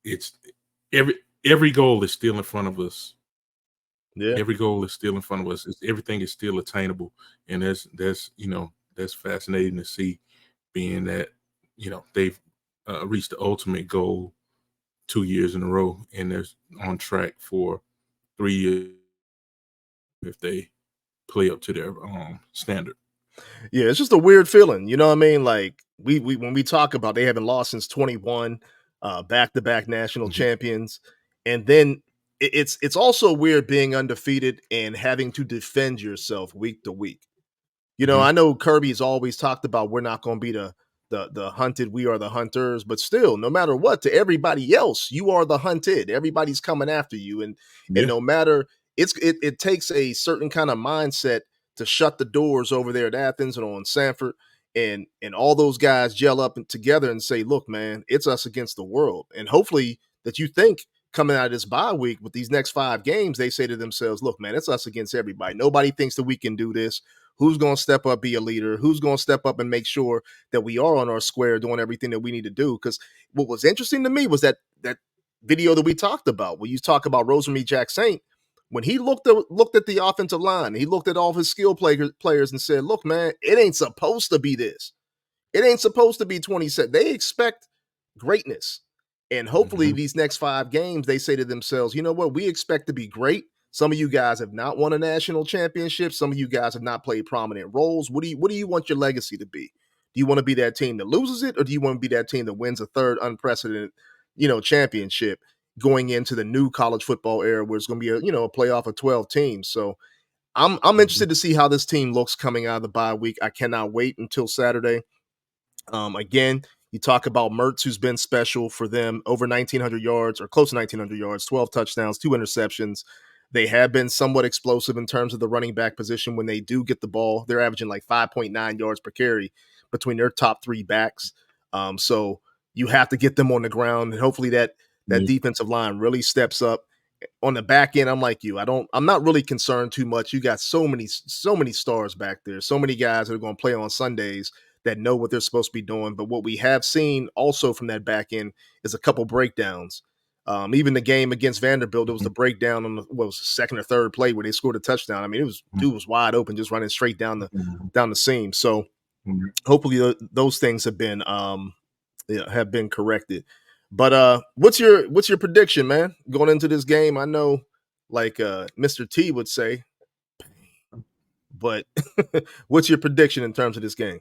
it's every goal is still in front of us. Yeah, every goal is still in front of us. Everything is still attainable, and that's fascinating to see, being that they've reached the ultimate goal 2 years in a row, and they're on track for 3 years if they play up to their standard. Yeah, it's just a weird feeling. You know what I mean? Like we when we talk about they haven't lost since 21, back-to-back national champions, and then it's also weird being undefeated and having to defend yourself week to week. I know Kirby's always talked about we're not going to be the hunted, we are the hunters, but still, no matter what, to everybody else, you are the hunted. Everybody's coming after you, and no matter it takes a certain kind of mindset to shut the doors over there at Athens and on Sanford, and all those guys gel up together and say, look, man, it's us against the world. And hopefully that you think coming out of this bye week with these next 5 games, they say to themselves, look, man, it's us against everybody. Nobody thinks that we can do this. Who's going to step up, be a leader? Who's going to step up and make sure that we are on our square doing everything that we need to do? Because what was interesting to me was that video that we talked about, where you talk about Rosemary Jack Saint, when he looked at the offensive line, he looked at all of his skill players and said, look, man, it ain't supposed to be this. It ain't supposed to be 27. They expect greatness. And hopefully these next 5 games, they say to themselves, you know what? We expect to be great. Some of you guys have not won a national championship. Some of you guys have not played prominent roles. What do you want your legacy to be? Do you want to be that team that loses it, or do you want to be that team that wins a third unprecedented, championship going into the new college football era, where it's going to be a playoff of 12 teams? So I'm interested to see how this team looks coming out of the bye week. I cannot wait until Saturday. Again, you talk about Mertz, who's been special for them, over 1,900 yards or close to 1,900 yards, 12 touchdowns, 2 interceptions. They have been somewhat explosive in terms of the running back position. When they do get the ball, they're averaging like 5.9 yards per carry between their top 3 backs. So you have to get them on the ground, and hopefully that defensive line really steps up. On the back end, I'm like you. I'm not really concerned too much. You got so many stars back there, so many guys that are going to play on Sundays that know what they're supposed to be doing. But what we have seen also from that back end is a couple breakdowns. Even the game against Vanderbilt, it was the breakdown on the second or third play where they scored a touchdown. I mean, dude was wide open, just running straight down the seam. So hopefully those things have been corrected. But what's your prediction, man, going into this game? I know, like Mr. T would say, but what's your prediction in terms of this game?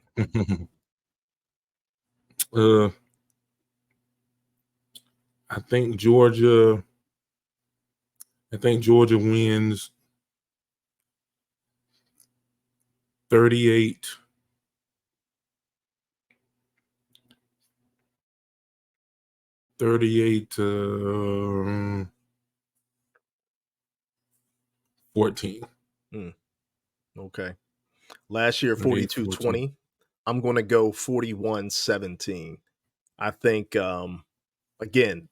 I think Georgia wins 38. 14. Okay. Last year, 42-20. I'm going to go 41-17. I think, again,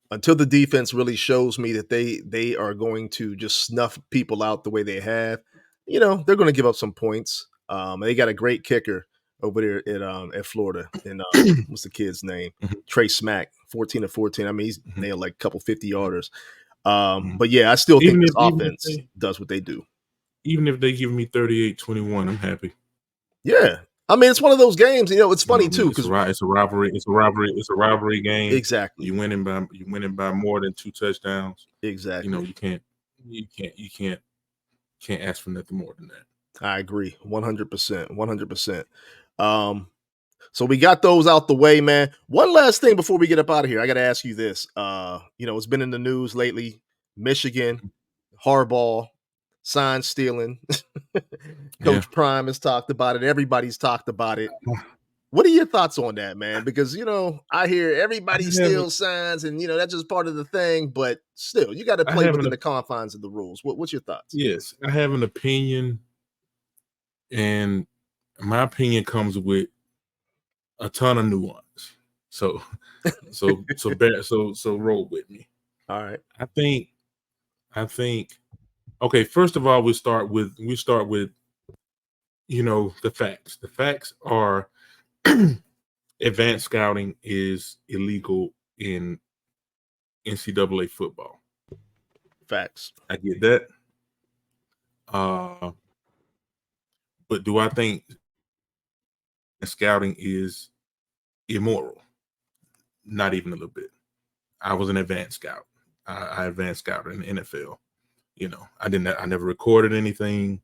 until the defense really shows me that they are going to just snuff people out the way they have, they're going to give up some points. They got a great kicker over there at Florida. And what's the kid's name? Trey Smack, 14-14. I mean, he's nailed like a couple 50-yarders. But yeah, I still think this offense does what they do. Even if they give me 38-21, I'm happy. Yeah, I mean, it's one of those games. You know, it's funny too It's because a rivalry. It's a rivalry game. exactly, You winning by more than 2 touchdowns. exactly. You know, you can't ask for nothing more than that. I agree, 100%, 100%. So we got those out the way, man. One last thing before we get up out of here, I got to ask you this. You know, it's been in the news lately. Michigan, Harbaugh, sign stealing. Coach Prime has talked about it. Everybody's talked about it. What are your thoughts on that, man? Because, you know, I hear everybody steals signs and, you know, that's just part of the thing. But still, you got to play within the confines of the rules. What's your thoughts? Yes, I have an opinion. And my opinion comes with a ton of nuance. So roll with me. All right. I think okay, first of all, we start with you know, the facts. The facts are advanced scouting is illegal in NCAA football. Facts. I get that. But do I think scouting is immoral? Not even a little bit. I was an advanced scout. I advanced scouted in the NFL. You know, I never recorded anything,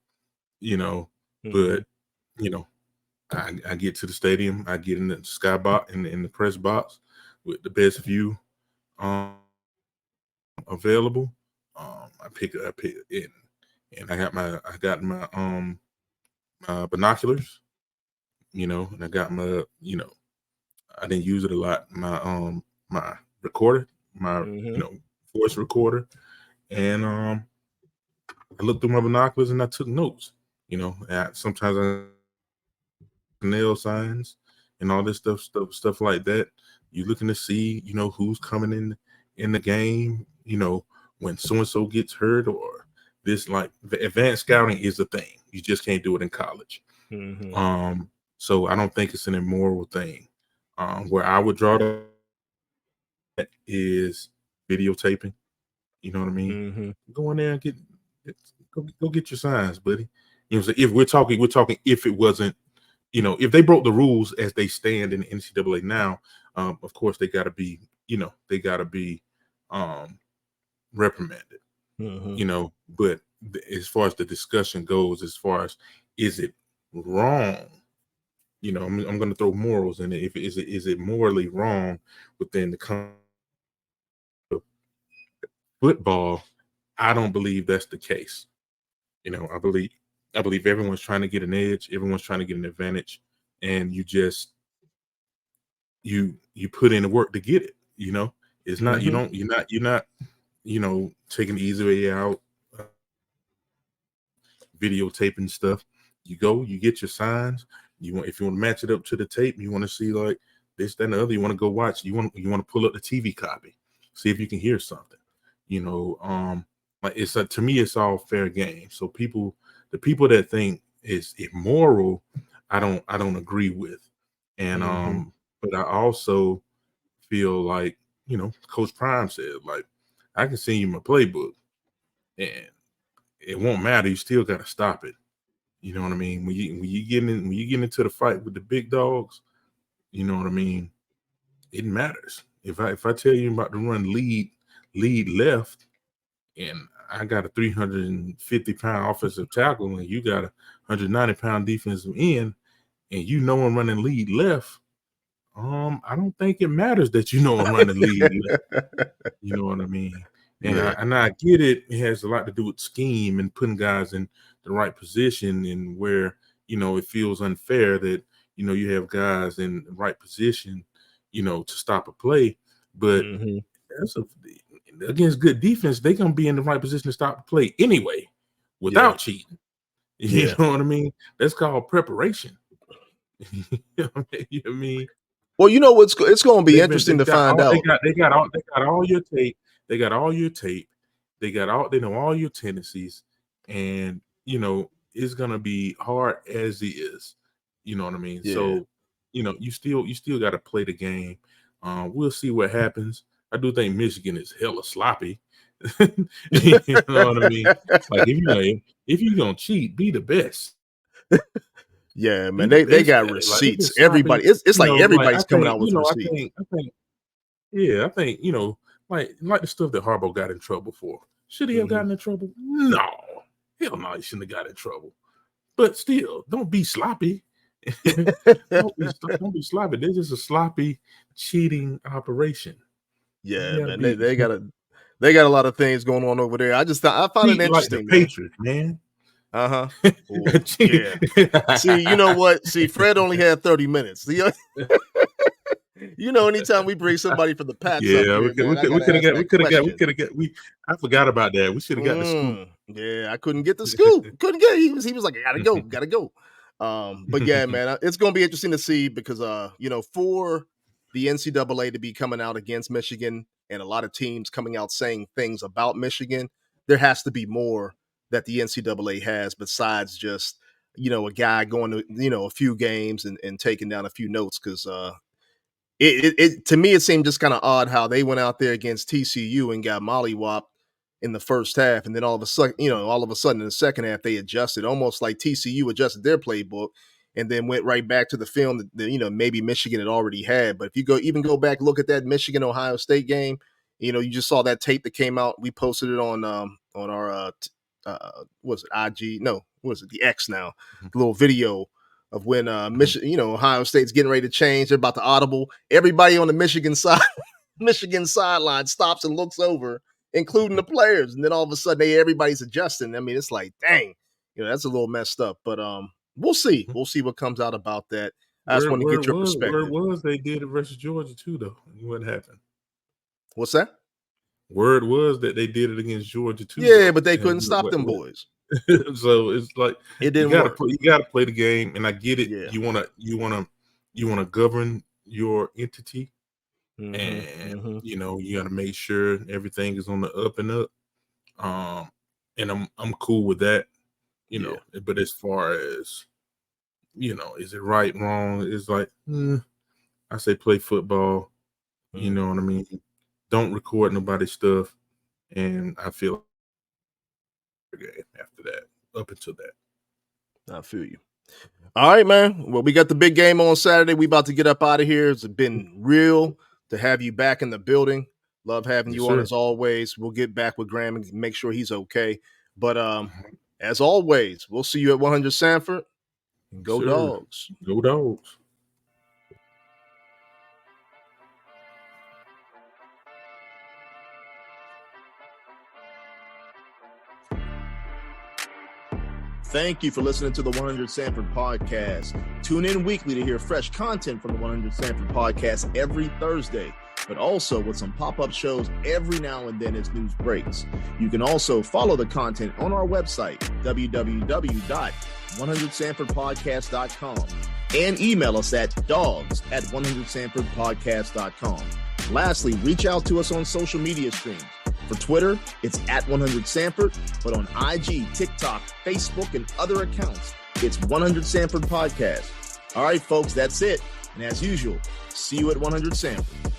you know, but you know, I get to the stadium, I get in the sky box in the press box with the best view available. I pick it and I got my binoculars, you know, and I got my, you know, I didn't use it a lot. My recorder, my you know, voice recorder, and I looked through my binoculars and I took notes. You know, sometimes I nail signs and all this stuff like that. You're looking to see, you know, who's coming in the game. You know, when so and so gets hurt or this. Like the advanced scouting is a thing. You just can't do it in college. So I don't think it's an immoral thing. Where I would draw that is videotaping. You know what I mean? Go in there and go get your signs, buddy. You know what I'm saying? If we're talking if it wasn't, you know, if they broke the rules as they stand in the NCAA now, of course they gotta be, you know, reprimanded. You know, but as far as the discussion goes, as far as is it wrong? You know, I'm going to throw morals in it. If is it morally wrong within the football? I don't believe that's the case. You know, I believe everyone's trying to get an edge, everyone's trying to get an advantage, and you just you put in the work to get it. You know, it's not you're not you know, taking the easy way out, videotaping stuff. You go, you get your signs. If you want to match it up to the tape, you want to see like this, that, and the other. You want to go watch. You want to pull up the TV copy, see if you can hear something. You know, like to me, it's all fair game. So the people that think it's immoral, I don't agree with. And but I also feel like, you know, Coach Prime said, like, I can send you my playbook, and it won't matter. You still got to stop it. You know what I mean? When you get into the fight with the big dogs, you know what I mean? It matters. If I tell you about to run lead left, and I got a 350-pound offensive tackle, and you got a 190-pound defensive end, and you know I'm running lead left, I don't think it matters that you know I'm running lead left. You know what I mean? And I get it. It has a lot to do with scheme and putting guys in the right position, and where, you know, it feels unfair that, you know, you have guys in the right position, you know, to stop a play. But against good defense, they're gonna be in the right position to stop the play anyway, without cheating. You know what I mean? That's called preparation. You know what I mean? Well, you know it's going to be interesting to find out. They got all your tape. They got all your tape. They know all your tendencies, and you know it's gonna be hard as it is. You know what I mean? So, you know, you still got to play the game. We'll see what happens. I do think Michigan is hella sloppy. You know what I mean? Like if you're gonna cheat, be the best. Yeah, man, they got receipts. Everybody, it's like everybody's coming out with receipts. I think like the stuff that Harbaugh got in trouble for. Should he have gotten in trouble? No, hell no, he shouldn't have got in trouble. But still, don't be sloppy. don't be sloppy. They're just a sloppy, cheating operation. Yeah, man, they got a lot of things going on over there. I find it interesting. Like the Patriots, man. Yeah. See, you know what? See, Fred only had 30 minutes. You know, anytime we bring somebody from the Pats, we could have got. I forgot about that. We should have got the scoop. Yeah, I couldn't get the scoop. Couldn't get it. He was like, I gotta go. But yeah, man, it's gonna be interesting to see because for the NCAA to be coming out against Michigan and a lot of teams coming out saying things about Michigan, there has to be more that the NCAA has besides just a guy going to a few games and taking down a few notes because it to me it seemed just kind of odd how they went out there against TCU and got mollywopped in the first half, and then all of a sudden in the second half they adjusted, almost like TCU adjusted their playbook and then went right back to the film that maybe Michigan had already had. But if you go back, look at that Michigan Ohio State game, you just saw that tape that came out. We posted it on our was it IG? No, was it the X now? The little video of when Michigan, Ohio State's getting ready to change. They're about to audible. Everybody on the Michigan sideline stops and looks over, including the players. And then all of a sudden, everybody's adjusting. I mean, it's like, dang, that's a little messed up. But we'll see. We'll see what comes out about that. I just want to get your perspective. Word was they did it versus Georgia too, though. What happened? What's that? Word was that they did it against Georgia too. Yeah, but they couldn't stop them boys. So it's like it didn't work. You got to play the game, and I get it. Yeah. You want to govern your entity, and you got to make sure everything is on the up and up. And I'm cool with that. But as far as is it right, wrong? It's like I say play football. You know what I mean? Don't record nobody's stuff, and I feel game after that, up until that. I feel you. All right, man. Well, we got the big game on Saturday. We about to get up out of here. It's been real to have you back in the building. Love having you on as always. We'll get back with Graham and make sure he's okay. But as always, we'll see you at 100 Sanford. Go Dogs. Go Dogs. Thank you for listening to the 100 Sanford Podcast. Tune in weekly to hear fresh content from the 100 Sanford Podcast every Thursday, but also with some pop-up shows every now and then as news breaks. You can also follow the content on our website, www.100sanfordpodcast.com, and email us at dogs@100sanfordpodcast.com. Lastly, reach out to us on social media streams. For Twitter, it's @100Sanford, but on IG, TikTok, Facebook, and other accounts, it's 100 Sanford Podcast. All right, folks, that's it. And as usual, see you at 100 Sanford.